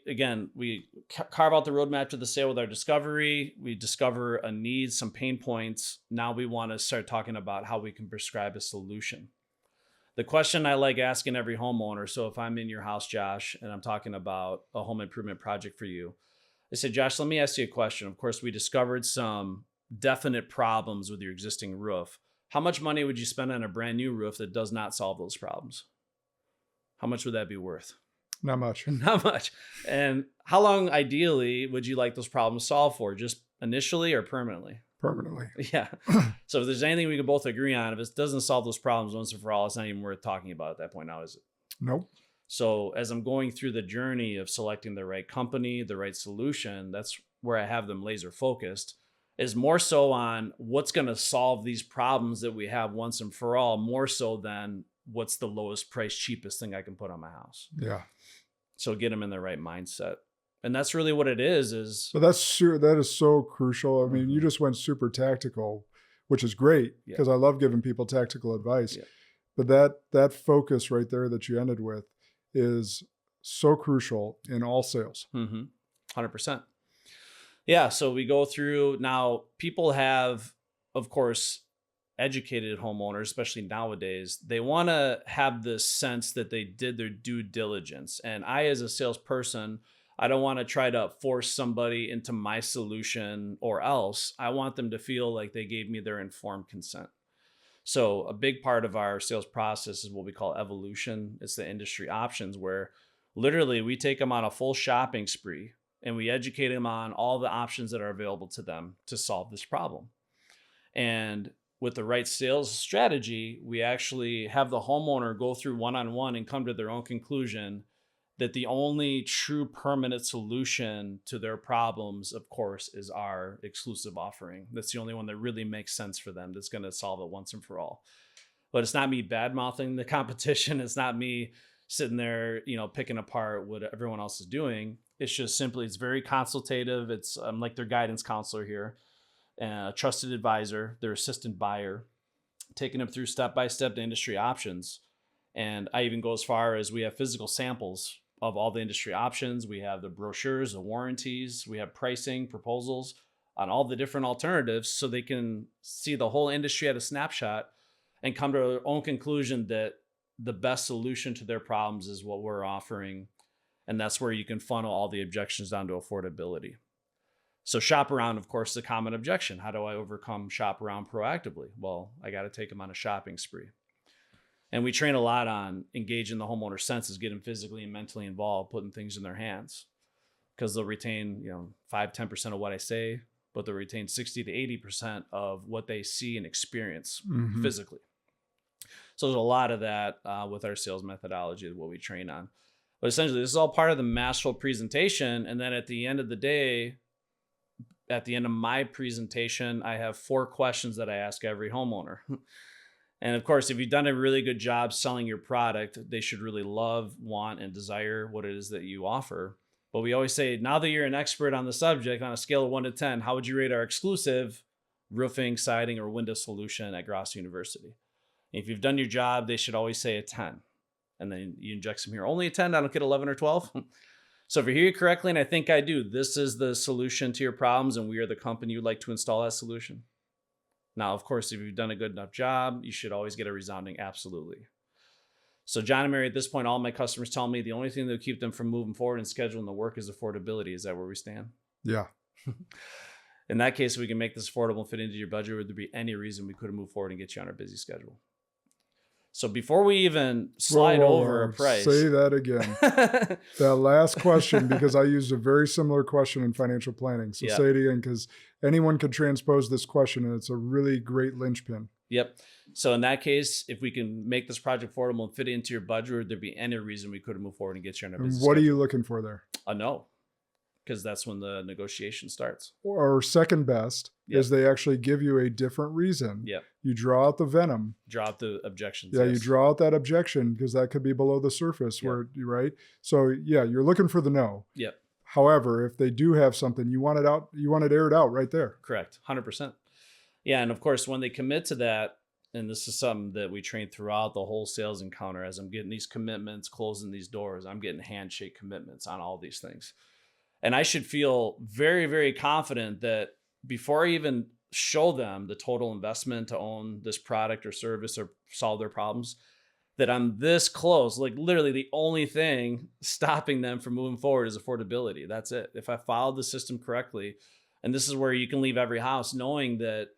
carve out the roadmap to the sale with our discovery, we discover a need, some pain points. Now we want to start talking about how we can prescribe a solution. The question I like asking every homeowner, so if I'm in your house, Josh, and I'm talking about a home improvement project for you, I said, Josh, let me ask you a question. Of course, we discovered some definite problems with your existing roof. How much money would you spend on a brand new roof that does not solve those problems? How much would that be worth? Not much. Not much. And how long, ideally, would you like those problems solved for? Just initially or permanently? Permanently. Yeah. So if there's anything we can both agree on, if it doesn't solve those problems once and for all, it's not even worth talking about at that point now, is it? Nope. So as I'm going through the journey of selecting the right company, the right solution, that's where I have them laser focused, is more so on what's going to solve these problems that we have once and for all, more so than what's the lowest price, cheapest thing I can put on my house. Yeah. So get them in the right mindset. And that's really what it is. But that is so crucial. I mean, you just went super tactical, which is great because I love giving people tactical advice. Yeah. But that focus right there that you ended with is so crucial in all sales. 100%. Yeah. So we go through now. People have, of course, educated homeowners, especially nowadays, they want to have this sense that they did their due diligence. And I, as a salesperson, I don't want to try to force somebody into my solution or else. I want them to feel like they gave me their informed consent. So a big part of our sales process is what we call evolution. It's the industry options, where literally we take them on a full shopping spree and we educate them on all the options that are available to them to solve this problem. And with the right sales strategy, we actually have the homeowner go through one-on-one and come to their own conclusion that the only true permanent solution to their problems, of course, is our exclusive offering. That's the only one that really makes sense for them, that's going to solve it once and for all. But it's not me bad-mouthing the competition. It's not me sitting there, picking apart what everyone else is doing. It's just simply, it's very consultative. I'm like their guidance counselor here, a trusted advisor, their assistant buyer, taking them through step-by-step the industry options. And I even go as far as we have physical samples of all the industry options. We have the brochures, the warranties, we have pricing proposals on all the different alternatives, so they can see the whole industry at a snapshot and come to their own conclusion that the best solution to their problems is what we're offering. And that's where you can funnel all the objections down to affordability. So shop around, of course, the common objection. How do I overcome shop around proactively? Well, I got to take them on a shopping spree. And we train a lot on engaging the homeowner's senses, getting physically and mentally involved, putting things in their hands, because they'll retain, 5-10% of what I say, but they'll retain 60 to 80% of what they see and experience physically. So there's a lot of that with our sales methodology, what we train on. But essentially, this is all part of the masterful presentation. And then at the end of the day, at the end of my presentation, I have 4 questions that I ask every homeowner. And of course, if you've done a really good job selling your product, they should really love, want, and desire what it is that you offer. But we always say, now that you're an expert on the subject, on a scale of 1 to 10, how would you rate our exclusive roofing, siding, or window solution at Grosso University? If you've done your job, they should always say a 10. And then you inject some here. Only a 10, I don't get 11 or 12. So if you hear you correctly, and I think I do, this is the solution to your problems, and we are the company you'd like to install that solution. Now, of course, if you've done a good enough job, you should always get a resounding absolutely. So John and Mary, at this point, all my customers tell me the only thing that will keep them from moving forward and scheduling the work is affordability. Is that where we stand? Yeah. In that case, we can make this affordable and fit into your budget. Would there be any reason we couldn't move forward and get you on our busy schedule? So before we even slide over a price. Say that again. That last question, because I used a very similar question in financial planning. So say it again, because anyone could transpose this question, and it's a really great linchpin. Yep. So in that case, if we can make this project affordable and fit into your budget, would there be any reason we couldn't move forward and get you on a business What schedule? are you looking for there? A no. because that's when the negotiation starts. Or second best Yep. is they actually give you a different reason. Yep. You draw out the venom. Draw out the objections. Yeah, yes. you draw out that objection because that could be below the surface Yep. where right. So yeah, you're looking for the no. Yep. However, if they do have something, you want it out, you want it aired out right there. Correct. 100%. Yeah. And of course, when they commit to that, and this is something that we train throughout the whole sales encounter, as I'm getting these commitments, closing these doors, I'm getting handshake commitments on all these things. And I should feel very, very confident that before I even show them the total investment to own this product or service or solve their problems, that I'm this close. Like literally the only thing stopping them from moving forward is affordability. That's it. If I followed the system correctly, and this is where you can leave every house knowing that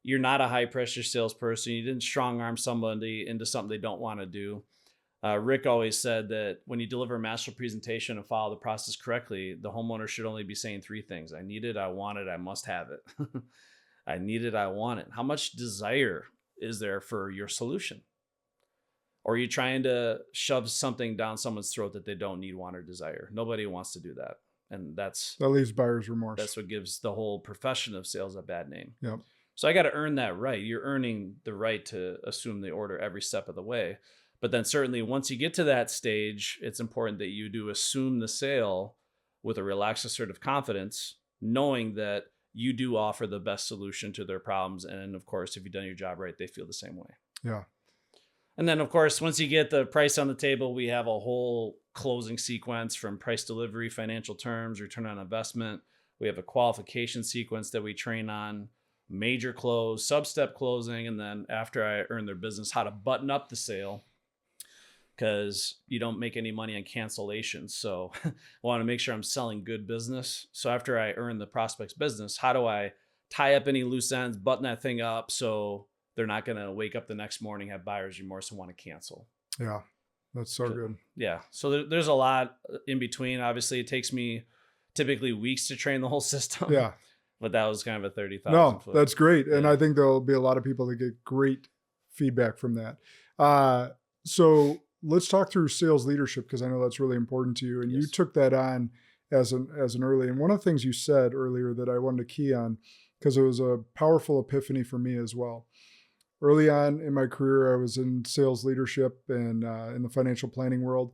you're not a high pressure salesperson. You didn't strong arm somebody into something they don't want to do. Rick always said that when you deliver a master presentation and follow the process correctly, the homeowner should only be saying three things. I need it, I want it, I must have it. I need it, I want it. How much desire is there for your solution? Or are you trying to shove something down someone's throat that they don't need, want, or desire? Nobody wants to do that. And that leaves buyer's remorse. That's what gives the whole profession of sales a bad name. Yep. So I got to earn that right. You're earning the right to assume the order every step of the way. But then certainly once you get to that stage, it's important that you do assume the sale with a relaxed, assertive confidence, knowing that you do offer the best solution to their problems. And of course, if you've done your job right, they feel the same way. Yeah. And then of course, once you get the price on the table, we have a whole closing sequence from price delivery, financial terms, return on investment. We have a qualification sequence that we train on, major close, sub-step closing, and then after I earn their business, how to button up the sale, because you don't make any money on cancellations. So I want to make sure I'm selling good business. So after I earn the prospect's business, how do I tie up any loose ends, button that thing up so they're not going to wake up the next morning, have buyer's remorse, and want to cancel? Yeah, that's so good. Yeah. So there's a lot in between. Obviously, it takes me typically weeks to train the whole system. Yeah. But that was kind of a 30,000 No, foot. that's great. And Yeah. I think there'll be a lot of people that get great feedback from that. So let's talk through sales leadership, because I know that's really important to you. And you Yes. took that on as an early. And one of the things you said earlier that I wanted to key on, because it was a powerful epiphany for me as well. Early on in my career, I was in sales leadership and in the financial planning world.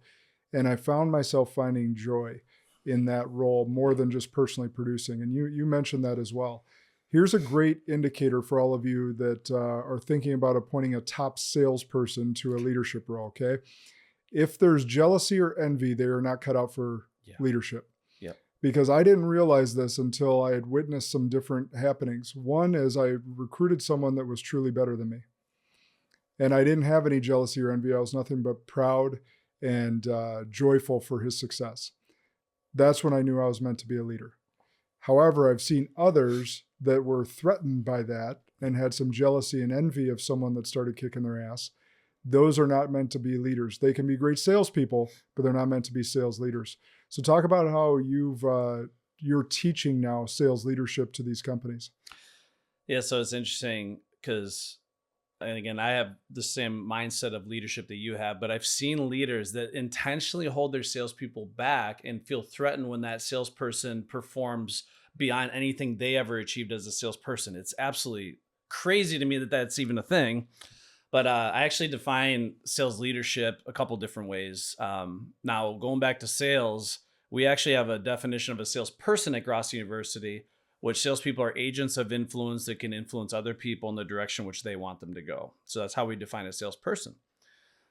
And I found myself finding joy in that role more than just personally producing. And you mentioned that as well. Here's a great indicator for all of you that are thinking about appointing a top salesperson to a leadership role, okay? If there's jealousy or envy, they are not cut out for leadership. Yeah. Because I didn't realize this until I had witnessed some different happenings. One is I recruited someone that was truly better than me. And I didn't have any jealousy or envy. I was nothing but proud and joyful for his success. That's when I knew I was meant to be a leader. However, I've seen others that were threatened by that and had some jealousy and envy of someone that started kicking their ass. Those are not meant to be leaders. They can be great salespeople, but they're not meant to be sales leaders. So talk about how you're teaching now sales leadership to these companies. Yeah, so it's interesting because, and again, I have the same mindset of leadership that you have, but I've seen leaders that intentionally hold their salespeople back and feel threatened when that salesperson performs beyond anything they ever achieved as a salesperson. It's absolutely crazy to me that that's even a thing. But I actually define sales leadership a couple different ways. Now, going back to sales, we actually have a definition of a salesperson at Grosso University, which salespeople are agents of influence that can influence other people in the direction which they want them to go. So that's how we define a salesperson.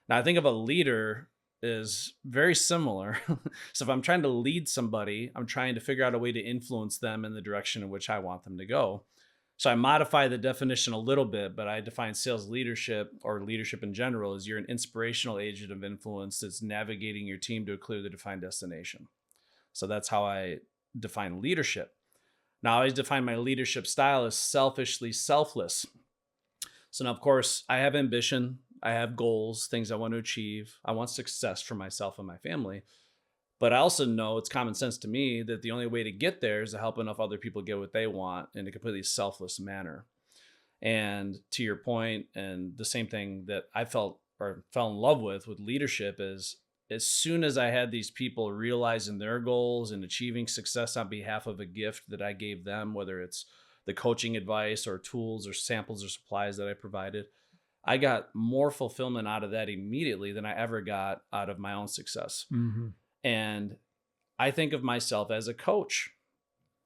Now, I think of a leader is very similar. So if I'm trying to lead somebody, I'm trying to figure out a way to influence them in the direction in which I want them to go. So I modify the definition a little bit, but I define sales leadership, or leadership in general, as you're an inspirational agent of influence that's navigating your team to a clearly defined destination. So that's how I define leadership. Now, I always define my leadership style as selfishly selfless. So now, of course, I have ambition. I have goals, things I want to achieve. I want success for myself and my family. But I also know it's common sense to me that the only way to get there is to help enough other people get what they want in a completely selfless manner. And to your point, and the same thing that I fell in love with leadership is as soon as I had these people realizing their goals and achieving success on behalf of a gift that I gave them, whether it's the coaching advice or tools or samples or supplies that I provided, I got more fulfillment out of that immediately than I ever got out of my own success. Mm-hmm. And I think of myself as a coach.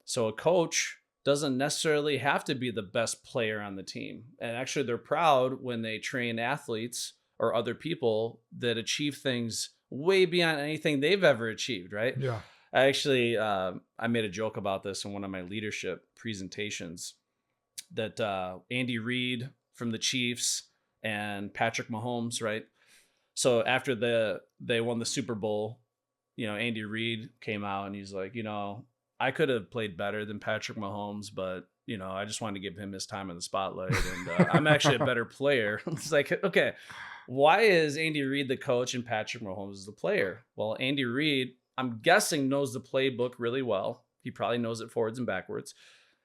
So a coach doesn't necessarily have to be the best player on the team. And actually, they're proud when they train athletes or other people that achieve things way beyond anything they've ever achieved, right? Yeah. I actually, I made a joke about this in one of my leadership presentations that Andy Reid from the Chiefs and Patrick Mahomes, right? So after they won the Super Bowl, Andy Reid came out and he's like, I could have played better than Patrick Mahomes, but I just wanted to give him his time in the spotlight, and I'm actually a better player. It's like, okay, why is Andy Reid the coach and Patrick Mahomes is the player? Well, Andy Reid, I'm guessing, knows the playbook really well. He probably knows it forwards and backwards,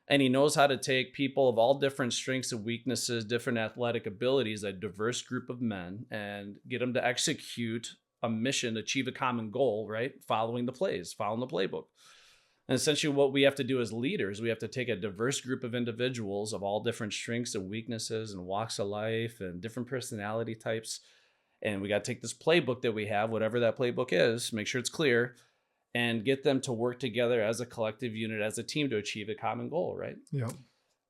and he knows how to take people of all different strengths and weaknesses, different athletic abilities, a diverse group of men, and get them to execute a mission, achieve a common goal, right? Following the plays, following the playbook. And essentially what we have to do as leaders, we have to take a diverse group of individuals of all different strengths and weaknesses and walks of life and different personality types. And we got to take this playbook that we have, whatever that playbook is, make sure it's clear, and get them to work together as a collective unit, as a team to achieve a common goal, right? Yeah.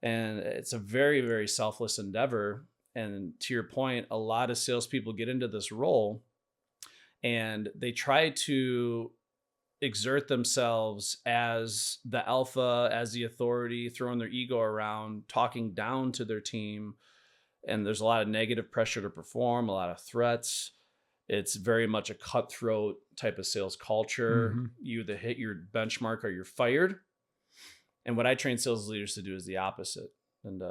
And it's a very, very selfless endeavor. And to your point, a lot of salespeople get into this role and they try to exert themselves as the alpha, as the authority, throwing their ego around, talking down to their team. And there's a lot of negative pressure to perform, a lot of threats. It's very much a cutthroat type of sales culture. Mm-hmm. You either hit your benchmark or you're fired. And what I train sales leaders to do is the opposite. And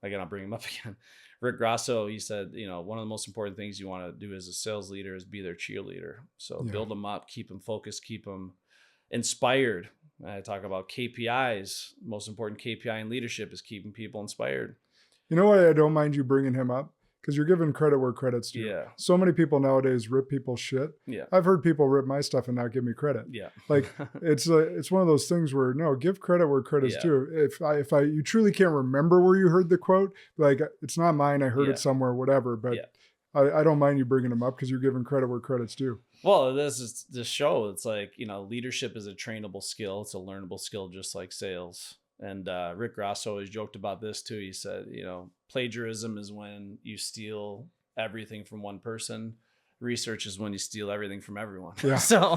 again, I'll bring him up again. Rick Grosso, he said, one of the most important things you want to do as a sales leader is be their cheerleader. So build them up, keep them focused, keep them inspired. I talk about KPIs. Most important KPI in leadership is keeping people inspired. You know what? I don't mind you bringing him up, because you're giving credit where credit's due. Yeah. So many people nowadays rip people's shit. Yeah. I've heard people rip my stuff and not give me credit. Yeah. Like it's one of those things where no, give credit where credit's due. If you truly can't remember where you heard the quote, like it's not mine, I heard it somewhere, whatever. But I don't mind you bringing them up because you're giving credit where credit's due. Well, this is the show. It's like, leadership is a trainable skill. It's a learnable skill, just like sales. And Rick Grosso always joked about this too. He said, plagiarism is when you steal everything from one person. Research is when you steal everything from everyone. Yeah. So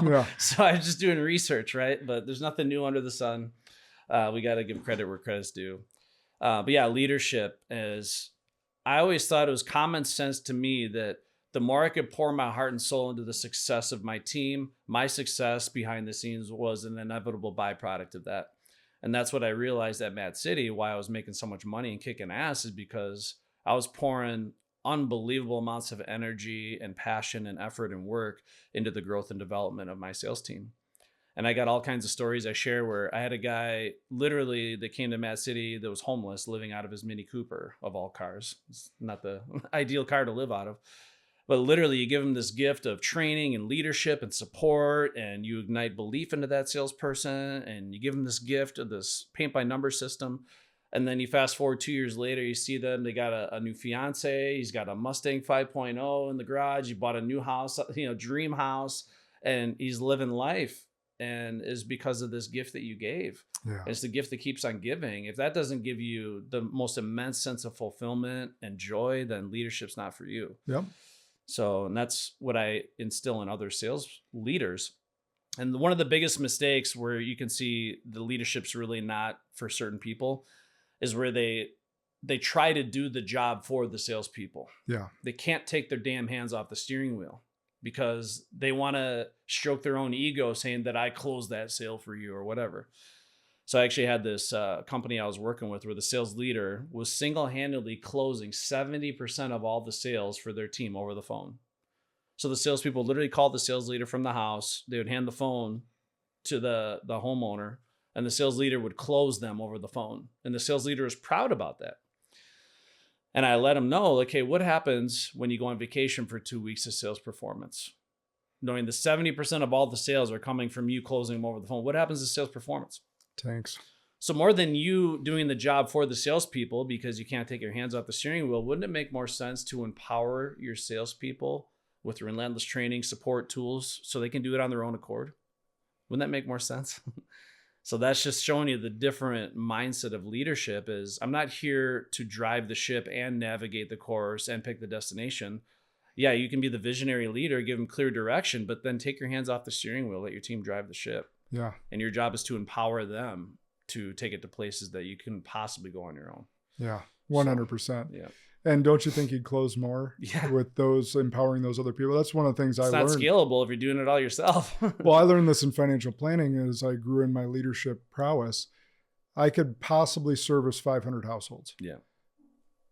I'm just doing research, right? But there's nothing new under the sun. We got to give credit where credit's due. But yeah, leadership is, I always thought it was common sense to me that the more I could pour my heart and soul into the success of my team, my success behind the scenes was an inevitable byproduct of that. And that's what I realized at Mad City, why I was making so much money and kicking ass, is because I was pouring unbelievable amounts of energy and passion and effort and work into the growth and development of my sales team. And I got all kinds of stories I share where I had a guy literally that came to Mad City that was homeless, living out of his Mini Cooper of all cars. It's not the ideal car to live out of. But literally, you give them this gift of training and leadership and support, and you ignite belief into that salesperson, and you give them this gift of this paint by number system. And then you fast forward 2 years later, you see them, they got a new fiance, he's got a Mustang 5.0 in the garage, he bought a new house, dream house, and he's living life. And is because of this gift that you gave. Yeah. It's the gift that keeps on giving. If that doesn't give you the most immense sense of fulfillment and joy, then leadership's not for you. Yep. So, and that's what I instill in other sales leaders. And one of the biggest mistakes where you can see the leadership's really not for certain people is where they try to do the job for the salespeople. Yeah. They can't take their damn hands off the steering wheel because they want to stroke their own ego saying that I closed that sale for you or whatever. So I actually had this company I was working with where the sales leader was single-handedly closing 70% of all the sales for their team over the phone. So the salespeople literally called the sales leader from the house. They would hand the phone to the homeowner, and the sales leader would close them over the phone. And the sales leader was proud about that. And I let them know, like, hey, what happens when you go on vacation for 2 weeks of sales performance? knowing the 70% of all the sales are coming from you closing them over the phone, what happens to sales performance? Tanks. So more than you doing the job for the salespeople because you can't take your hands off the steering wheel, wouldn't it make more sense to empower your salespeople with relentless training, support tools, so they can do it on their own accord? Wouldn't that make more sense? So that's just showing you the different mindset of leadership is I'm not here to drive the ship and navigate the course and pick the destination. Yeah, you can be the visionary leader, give them clear direction, but then take your hands off the steering wheel, let your team drive the ship. Yeah. And your job is to empower them to take it to places that you can possibly go on your own. Yeah. 100%. So, yeah. And don't you think you'd close more Yeah. with those empowering those other people? That's one of the things I learned. It's not scalable if you're doing it all yourself. Well, I learned this in financial planning as I grew in my leadership prowess. I could possibly service 500 households. Yeah.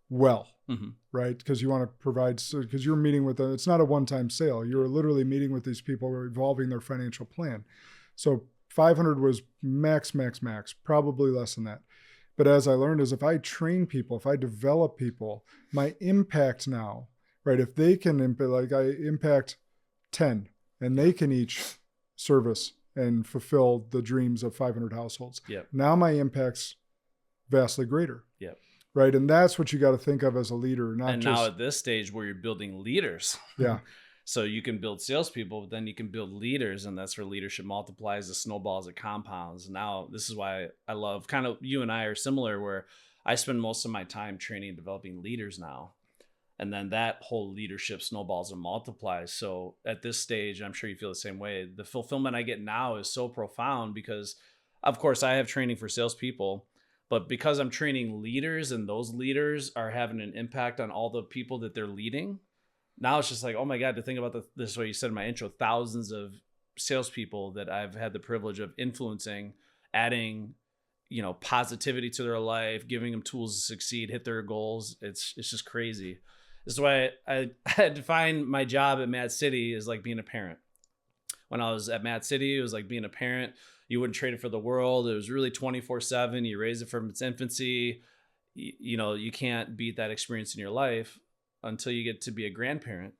Well, Mm-hmm. right? Because you want to provide, because you're meeting with it's not a one-time sale. You're literally meeting with these people, evolving their financial plan. So 500 was max, probably less than that. But as I learned is if I train people, if I develop people, my impact now, right? If they can like I impact 10 and they can each service and fulfill the dreams of 500 households. Yep. Now my impact's vastly greater. Yep. Right. And that's what you got to think of as a leader, not And just. now at this stage where you're building leaders. Yeah. So you can build salespeople, but then you can build leaders, and that's where leadership multiplies, it snowballs, it compounds. Now, this is why I love kind of you and I are similar, where I spend most of my time training and developing leaders now. And then that whole leadership snowballs and multiplies. So at this stage, I'm sure you feel the same way. The fulfillment I get now is so profound because, of course, I have training for salespeople, but because I'm training leaders and those leaders are having an impact on all the people that they're leading, now it's just like, oh my God, to think about this way you said in my intro, thousands of salespeople that I've had the privilege of influencing, adding, positivity to their life, giving them tools to succeed, hit their goals. It's just crazy. This is why I define my job at Mad City as like being a parent. When I was at Mad City, it was like being a parent. You wouldn't trade it for the world. It was really 24/7. You raise it from its infancy. You can't beat that experience in your life until you get to be a grandparent.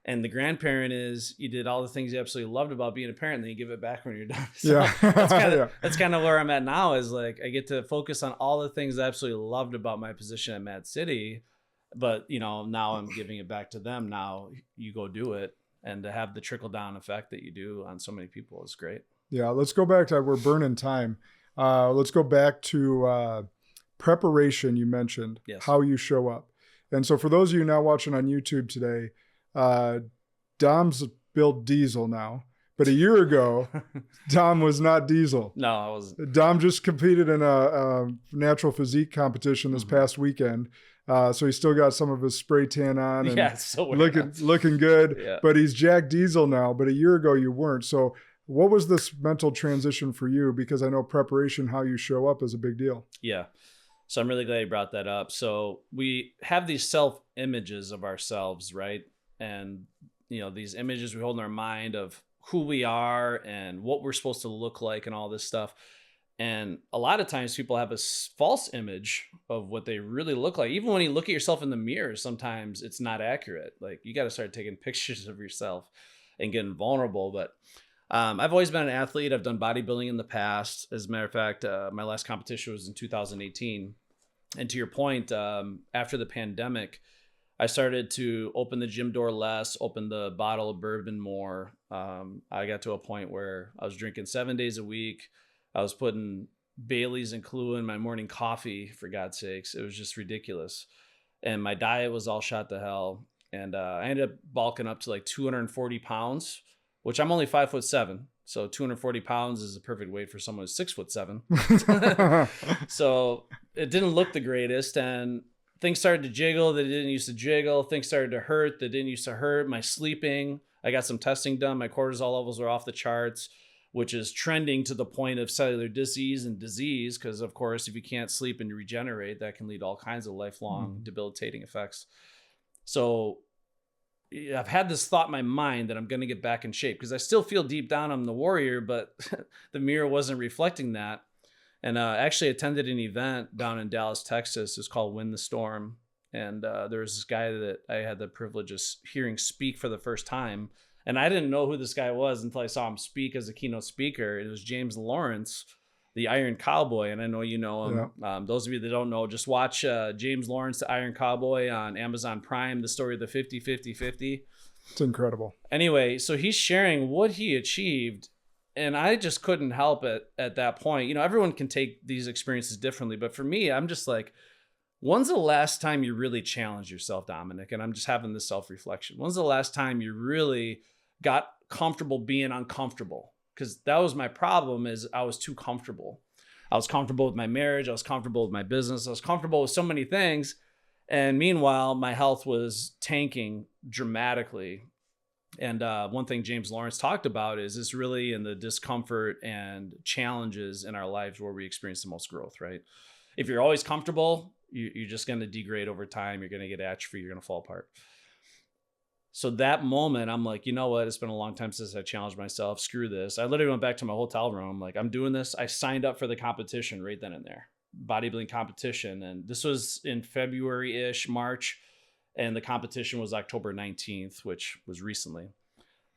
And the grandparent is you did all the things you absolutely loved about being a parent, and then you give it back when you're done. So Yeah. that's kind of where I'm at now, is like I get to focus on all the things I absolutely loved about my position at Mad City. But, now I'm giving it back to them. Now you go do it. And to have the trickle down effect that you do on so many people is great. Yeah. Let's go back to, we're burning time. Let's go back to preparation. You mentioned how you show up. And so for those of you now watching on YouTube today, Dom's built Diesel now, but a year ago, Dom was not Diesel. No, I wasn't. Dom just competed in a natural physique competition this past weekend. So he's still got some of his spray tan on and looking good, but he's Jack Diesel now, but a year ago you weren't. So what was this mental transition for you? Because I know preparation, how you show up is a big deal. Yeah. So I'm really glad you brought that up. So we have these self-images of ourselves, right? And, these images we hold in our mind of who we are and what we're supposed to look like and all this stuff. And a lot of times people have a false image of what they really look like. Even when you look at yourself in the mirror, sometimes it's not accurate. Like you got to start taking pictures of yourself and getting vulnerable. But I've always been an athlete. I've done bodybuilding in the past. As a matter of fact, my last competition was in 2018. And to your point, after the pandemic, I started to open the gym door less, open the bottle of bourbon more. I got to a point where I was drinking 7 days a week. I was putting Bailey's and Kahlua in my morning coffee, for God's sakes. It was just ridiculous. And my diet was all shot to hell. And I ended up bulking up to like 240 pounds, which I'm only 5'7". So 240 pounds is a perfect weight for someone who's 6'7". So it didn't look the greatest. And things started to jiggle that didn't used to jiggle. Things started to hurt that didn't used to hurt. My sleeping, I got some testing done. My cortisol levels were off the charts, which is trending to the point of cellular disease and disease. Because, of course, if you can't sleep and regenerate, that can lead to all kinds of lifelong debilitating effects. So I've had this thought in my mind that I'm going to get back in shape because I still feel deep down I'm the warrior, but the mirror wasn't reflecting that. And I actually attended an event down in Dallas, Texas. It's called Win the Storm. And there was this guy that I had the privilege of hearing speak for the first time. And I didn't know who this guy was until I saw him speak as a keynote speaker. It was James Lawrence, the Iron Cowboy. And I know you know him. Yeah. Those of you that don't know, just watch James Lawrence, the Iron Cowboy on Amazon Prime, the story of the 50-50-50. It's incredible. Anyway, so he's sharing what he achieved. And I just couldn't help it at that point. You know, everyone can take these experiences differently. But for me, I'm just like, when's the last time you really challenged yourself, Dominic? And I'm just having this self-reflection. When's the last time you really got comfortable being uncomfortable? Because that was my problem, is I was too comfortable. I was comfortable with my marriage. I was comfortable with my business. I was comfortable with so many things. And meanwhile, my health was tanking dramatically. And one thing James Lawrence talked about is it's really in the discomfort and challenges in our lives where we experience the most growth, right? If you're always comfortable, you're just going to degrade over time. You're going to get atrophy. You're going to fall apart. So that moment, I'm like, you know what? It's been a long time since I challenged myself. Screw this. I literally went back to my hotel room. I'm like, I'm doing this. I signed up for the competition right then and there, bodybuilding competition. And this was in February-ish, March. And the competition was October 19th, which was recently.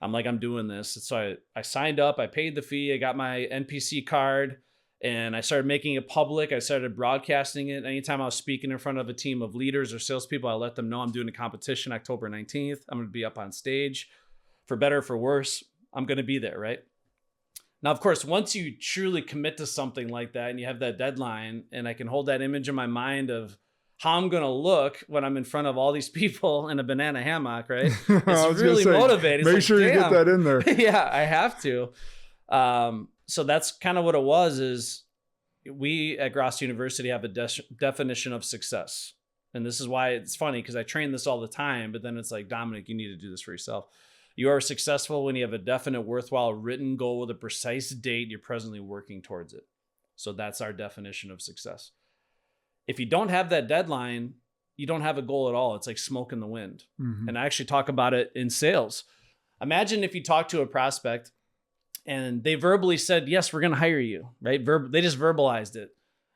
I'm like, I'm doing this. So I signed up. I paid the fee. I got my NPC card. And I started making it public. I started broadcasting it. Anytime I was speaking in front of a team of leaders or salespeople, I let them know I'm doing a competition October 19th. I'm going to be up on stage. For better or for worse, I'm going to be there, right? Now, of course, once you truly commit to something like that and you have that deadline, and I can hold that image in my mind of how I'm going to look when I'm in front of all these people in a banana hammock, right? It's really motivating. Make sure you get that in there. Yeah, I have to. So that's kind of what it was, is we at Grosso University have a definition of success. And this is why it's funny, because I train this all the time, but then it's like, Dominic, you need to do this for yourself. You are successful when you have a definite, worthwhile, written goal with a precise date you're presently working towards it. So that's our definition of success. If you don't have that deadline, you don't have a goal at all. It's like smoke in the wind. Mm-hmm. And I actually talk about it in sales. Imagine if you talk to a prospect and they verbally said, yes, we're going to hire you, right? They just verbalized it.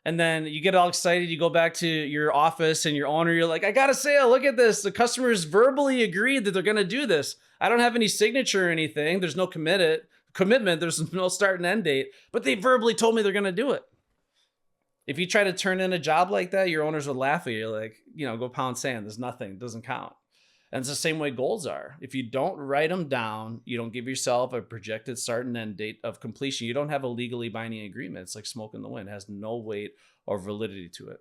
And then you get all excited. You go back to your office and your owner, you're like, I got a sale. Look at this. The customers verbally agreed that they're going to do this. I don't have any signature or anything. There's no commitment. There's no start and end date, but they verbally told me they're going to do it. If you try to turn in a job like that, your owners would laugh at you like, go pound sand. There's nothing. It doesn't count. And it's the same way goals are. If you don't write them down, you don't give yourself a projected start and end date of completion, you don't have a legally binding agreement. It's like smoke in the wind. It has no weight or validity to it.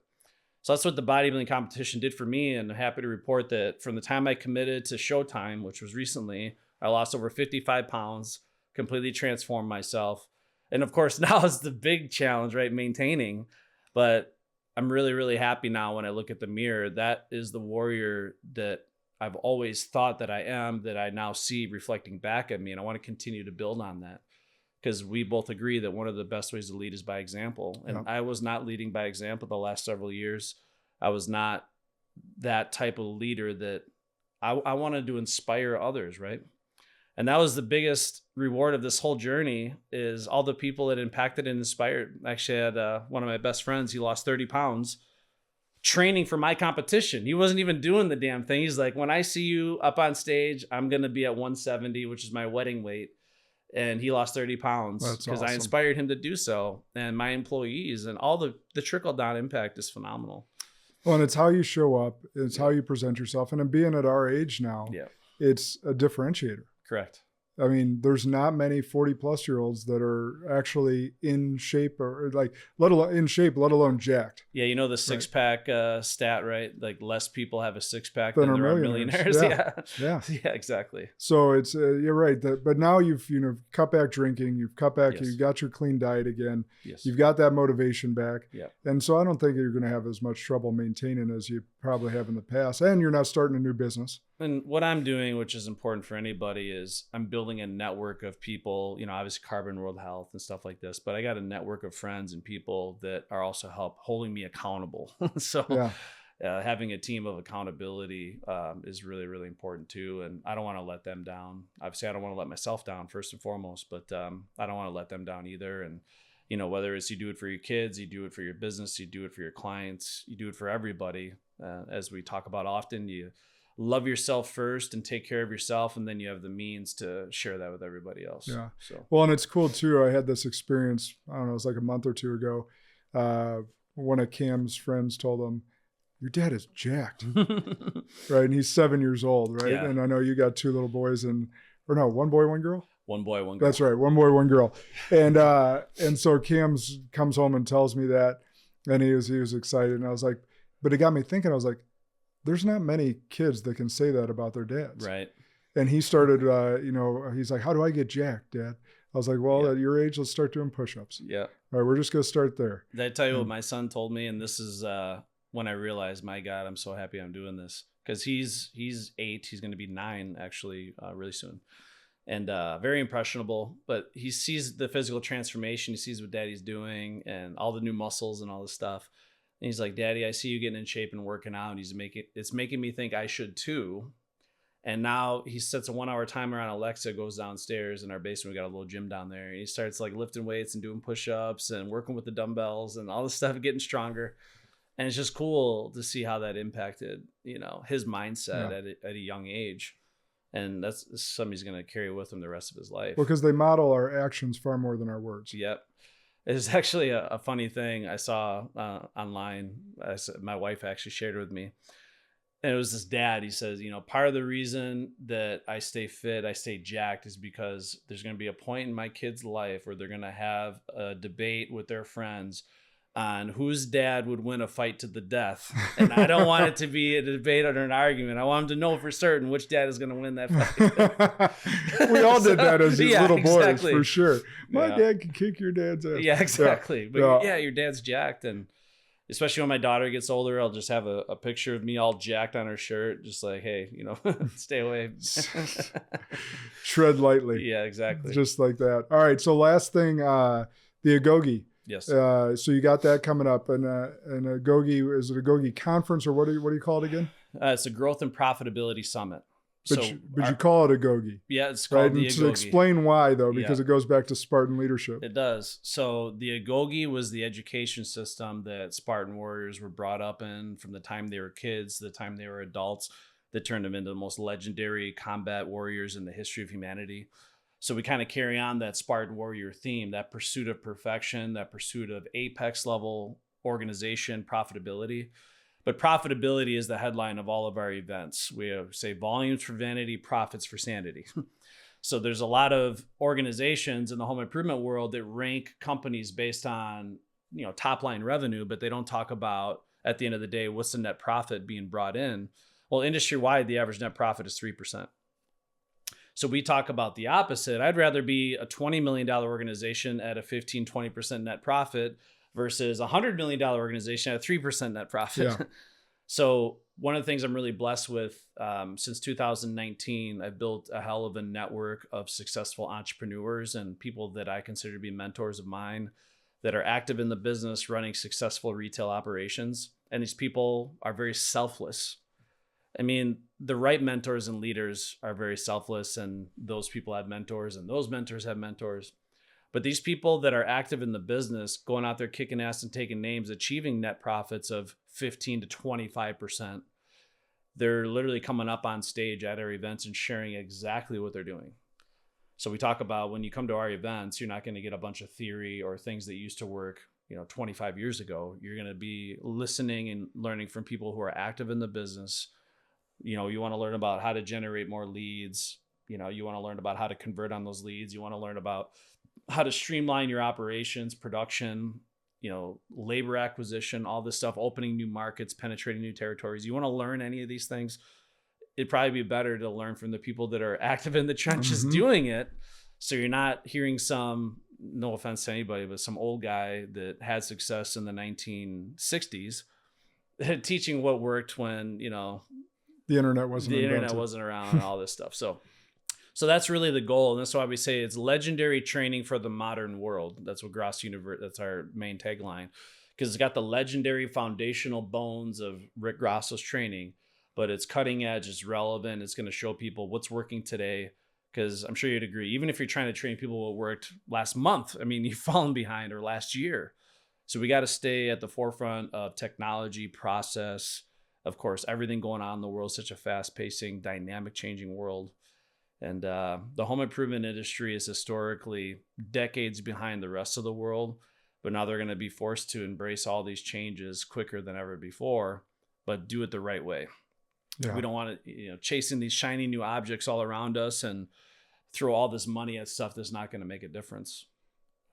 So that's what the bodybuilding competition did for me. And I'm happy to report that from the time I committed to Showtime, which was recently, I lost over 55 pounds, completely transformed myself. And of course, now is the big challenge, right? Maintaining. But I'm really, really happy now when I look at the mirror. That is the warrior that I've always thought that I am, that I now see reflecting back at me. And I want to continue to build on that, because we both agree that one of the best ways to lead is by example. And I was not leading by example the last several years. I was not that type of leader that I wanted to inspire others, right? And that was the biggest reward of this whole journey, is all the people that impacted and inspired. Actually, I had one of my best friends, he lost 30 pounds training for my competition. He wasn't even doing the damn thing. He's like, when I see you up on stage, I'm going to be at 170, which is my wedding weight. And he lost 30 pounds because I inspired him to do so. And my employees and all the trickle down impact is phenomenal. Well, and it's how you show up. It's how you present yourself. And being at our age now, it's a differentiator. Correct. I mean, there's not many 40-plus-year-olds that are actually in shape, or like, let alone jacked. Yeah, the six-pack stat, right? Like, less people have a six-pack than there are millionaires. millionaires. Yeah, exactly. So it's you're right. But now you've cut back drinking, you've cut back, you've got your clean diet again. Yes. You've got that motivation back. Yeah. And so I don't think you're going to have as much trouble maintaining as you probably have in the past. And you're not starting a new business. And what I'm doing, which is important for anybody, is I'm building a network of people, obviously Carbon World Health and stuff like this, but I got a network of friends and people that are also holding me accountable. So having a team of accountability is really, really important too. And I don't want to let them down. Obviously, I don't want to let myself down first and foremost, but I don't want to let them down either. And, whether it's you do it for your kids, you do it for your business, you do it for your clients, you do it for everybody. As we talk about often, love yourself first and take care of yourself, and then you have the means to share that with everybody else. Yeah. So Well, and it's cool too. I had this experience, I don't know, it was like a month or two ago. One of Cam's friends told him, your dad is jacked, right? And he's 7 years old, right? Yeah. And I know you got two little boys or no, one boy, one girl? one boy, one girl. That's right. One boy, one girl. And so Cam's comes home and tells me that, and he was excited. And I was like, but it got me thinking, I was like, there's not many kids that can say that about their dads. Right. And he started, he's like, how do I get jacked, Dad? I was like, well, at your age, let's start doing push-ups. Yeah. All right, we're just going to start there. Did I tell you what my son told me? And this is when I realized, my God, I'm so happy I'm doing this. Because he's 8. He's going to be 9, actually, really soon. And very impressionable. But he sees the physical transformation. He sees what Daddy's doing and all the new muscles and all this stuff. And he's like, Daddy, I see you getting in shape and working out. It's making me think I should too. And now he sets a 1-hour timer on Alexa, goes downstairs in our basement. We got a little gym down there. And he starts like lifting weights and doing push-ups and working with the dumbbells and all this stuff, getting stronger. And it's just cool to see how that impacted, his mindset at a young age. And that's something he's going to carry with him the rest of his life. Well, because they model our actions far more than our words. Yep. It's actually a funny thing I saw online. My wife actually shared it with me. And it was this dad. He says, part of the reason that I stay fit, I stay jacked, is because there's going to be a point in my kid's life where they're going to have a debate with their friends on whose dad would win a fight to the death. And I don't want it to be a debate or an argument. I want them to know for certain which dad is going to win that fight. We all did that as little boys, for sure. My Yeah. dad can kick your dad's ass. Yeah, exactly. Yeah. But your dad's jacked. And especially when my daughter gets older, I'll just have a picture of me all jacked on her shirt. Just like, hey, stay away. Tread lightly. Yeah, exactly. Just like that. All right. So last thing, the Agogi. Yes. So you got that coming up, and Agogi, is it Agogi conference, or what do you call it again? It's a Growth and Profitability Summit. But you call it Agogi. Yeah, it's called right? the And Agogi. to explain why, though, because it goes back to Spartan leadership. It does. So the Agogi was the education system that Spartan warriors were brought up in from the time they were kids to the time they were adults, that turned them into the most legendary combat warriors in the history of humanity. So we kind of carry on that Spartan warrior theme, that pursuit of perfection, that pursuit of apex level organization, profitability. But profitability is the headline of all of our events. We say volumes for vanity, profits for sanity. So there's a lot of organizations in the home improvement world that rank companies based on, top line revenue, but they don't talk about, at the end of the day, what's the net profit being brought in. Well, industry-wide, the average net profit is 3%. So we talk about the opposite. I'd rather be a $20 million organization at a 15, 20% net profit versus a $100 million organization at a 3% net profit. Yeah. So one of the things I'm really blessed with, since 2019, I've built a hell of a network of successful entrepreneurs and people that I consider to be mentors of mine that are active in the business, running successful retail operations. And these people are very selfless. I mean, the right mentors and leaders are very selfless, and those people have mentors, and those mentors have mentors. But these people that are active in the business, going out there kicking ass and taking names, achieving net profits of 15 to 25%, they're literally coming up on stage at our events and sharing exactly what they're doing. So we talk about, when you come to our events, you're not going to get a bunch of theory or things that used to work 25 years ago. You're going to be listening and learning from people who are active in the business. You want to learn about how to generate more leads. You want to learn about how to convert on those leads. You want to learn about how to streamline your operations, production, labor acquisition, all this stuff, opening new markets, penetrating new territories. You want to learn any of these things, it'd probably be better to learn from the people that are active in the trenches doing it. So you're not hearing some, no offense to anybody, but some old guy that had success in the 1960s teaching what worked when, the internet wasn't around and all this stuff. So that's really the goal. And that's why we say it's legendary training for the modern world. That's what Grosso University, that's our main tagline, because it's got the legendary foundational bones of Rick Grosso's training, but it's cutting edge, it's relevant. It's going to show people what's working today. Because I'm sure you'd agree, even if you're trying to train people what worked last month, you've fallen behind, or last year. So we got to stay at the forefront of technology, process, of course, everything going on in the world is such a fast-pacing, dynamic, changing world. And the home improvement industry is historically decades behind the rest of the world, but now they're going to be forced to embrace all these changes quicker than ever before, but do it the right way. Yeah. We don't want to, chasing these shiny new objects all around us and throw all this money at stuff that's not going to make a difference.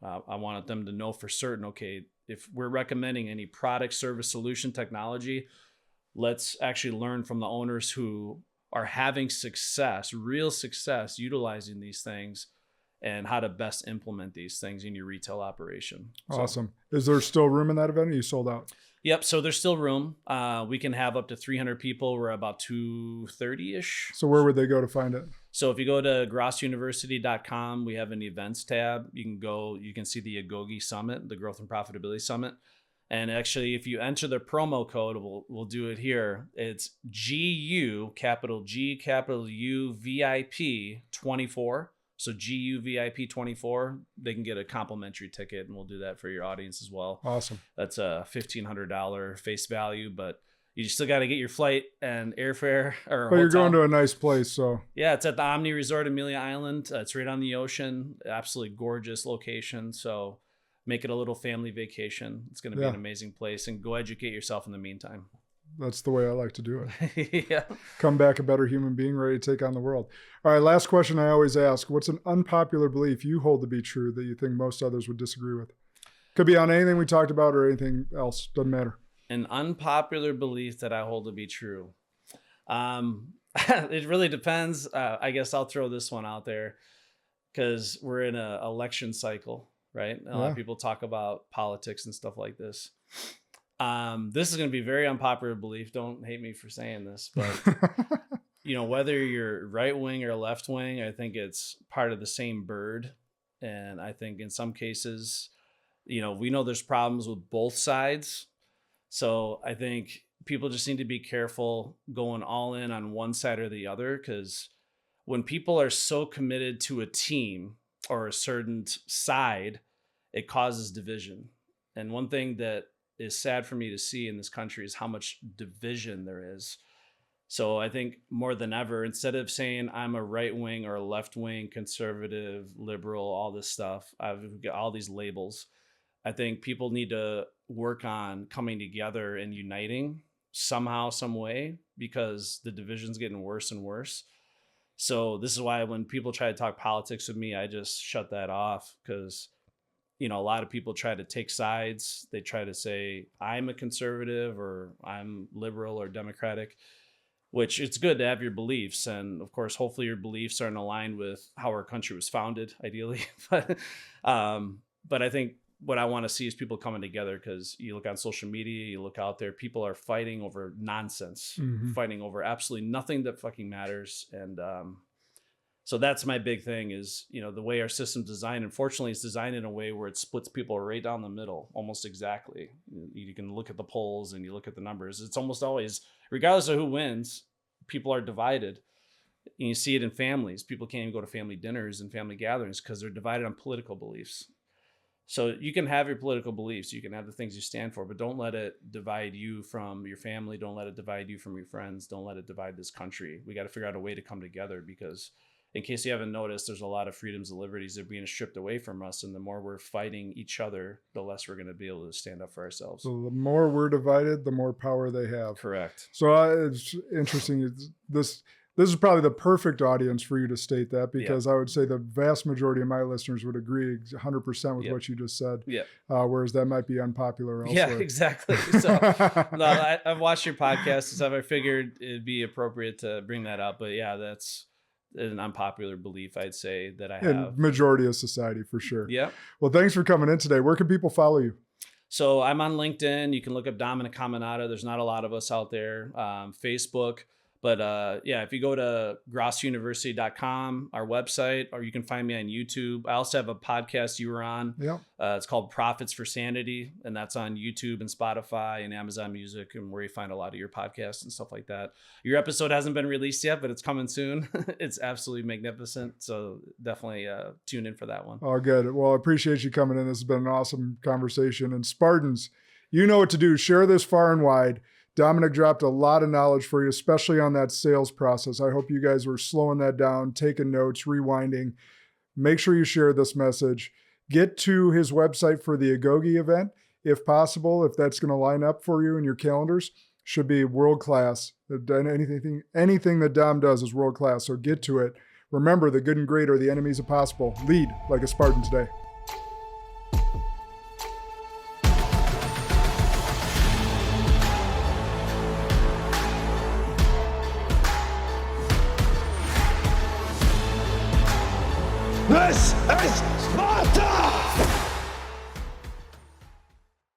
I wanted them to know for certain, okay, if we're recommending any product, service, solution, technology, let's actually learn from the owners who are having success, real success, utilizing these things and how to best implement these things in your retail operation. Awesome. Is there still room in that event? Or you sold out? Yep. So there's still room. We can have up to 300 people. We're about 230-ish. So where would they go to find it? So if you go to grossouniversity.com, we have an events tab. You can see the Agogi Summit, the Growth and Profitability Summit. And actually, if you enter the promo code, we'll do it here. It's GU, capital G, capital U, VIP 24. So GU VIP 24. They can get a complimentary ticket, and we'll do that for your audience as well. Awesome. That's a $1,500 face value, but you still got to get your flight and airfare or But hotel. You're going to a nice place, so. Yeah, it's at the Omni Resort Amelia Island. It's right on the ocean. Absolutely gorgeous location. So make it a little family vacation. It's going to be an amazing place, and go educate yourself in the meantime. That's the way I like to do it. Yeah. Come back a better human being, ready to take on the world. All right, last question I always ask. What's an unpopular belief you hold to be true that you think most others would disagree with? Could be on anything we talked about or anything else. Doesn't matter. An unpopular belief that I hold to be true. It really depends. I guess I'll throw this one out there because we're in an election cycle, right? A lot of people talk about politics and stuff like this. This is going to be a very unpopular belief. Don't hate me for saying this, but whether you're right wing or left wing, I think it's part of the same bird. And I think in some cases, we know there's problems with both sides. So I think people just need to be careful going all in on one side or the other, because when people are so committed to a team or a certain side, it causes division. And one thing that is sad for me to see in this country is how much division there is. So I think more than ever, instead of saying I'm a right wing or a left wing, conservative, liberal, all this stuff, I've got all these labels. I think people need to work on coming together and uniting somehow, some way, because the division's getting worse and worse. So this is why when people try to talk politics with me, I just shut that off, because a lot of people try to take sides. They try to say I'm a conservative or I'm liberal or Democratic, which it's good to have your beliefs. And of course, hopefully your beliefs are in line with how our country was founded, ideally. But I think what I want to see is people coming together, because you look on social media, you look out there, people are fighting over nonsense, fighting over absolutely nothing that fucking matters. And so that's my big thing is, the way our system's designed, unfortunately, it's designed in a way where it splits people right down the middle, almost exactly. You can look at the polls and you look at the numbers. It's almost always, regardless of who wins, people are divided. And you see it in families. People can't even go to family dinners and family gatherings because they're divided on political beliefs. So you can have your political beliefs, you can have the things you stand for, but don't let it divide you from your family. Don't let it divide you from your friends. Don't let it divide this country. We got to figure out a way to come together, because in case you haven't noticed, there's a lot of freedoms and liberties that are being stripped away from us. And the more we're fighting each other, the less we're going to be able to stand up for ourselves. So the more we're divided, the more power they have. Correct. So it's interesting. This is probably the perfect audience for you to state that, because I would say the vast majority of my listeners would agree 100% with what you just said. Yeah. Whereas that might be unpopular elsewhere. Yeah, exactly. So I've watched your podcast and stuff. I figured it'd be appropriate to bring that up. But yeah, that's an unpopular belief, I'd say, that I have. In majority of society, for sure. Yeah. Well, thanks for coming in today. Where can people follow you? So I'm on LinkedIn. You can look up Dominic Caminata. There's not a lot of us out there. Facebook. But if you go to grossouniversity.com, our website, or you can find me on YouTube. I also have a podcast you were on. Yeah. It's called Profits for Sanity, and that's on YouTube and Spotify and Amazon Music, and where you find a lot of your podcasts and stuff like that. Your episode hasn't been released yet, but it's coming soon. It's absolutely magnificent. So definitely tune in for that one. Oh, good. Well, I appreciate you coming in. This has been an awesome conversation. And Spartans, you know what to do. Share this far and wide. Dominic dropped a lot of knowledge for you, especially on that sales process. I hope you guys were slowing that down, taking notes, rewinding. Make sure you share this message. Get to his website for the Agoge event, if possible, if that's going to line up for you in your calendars. Should be world class. Anything that Dom does is world class, so get to it. Remember, the good and great are the enemies of possible. Lead like a Spartan today. This is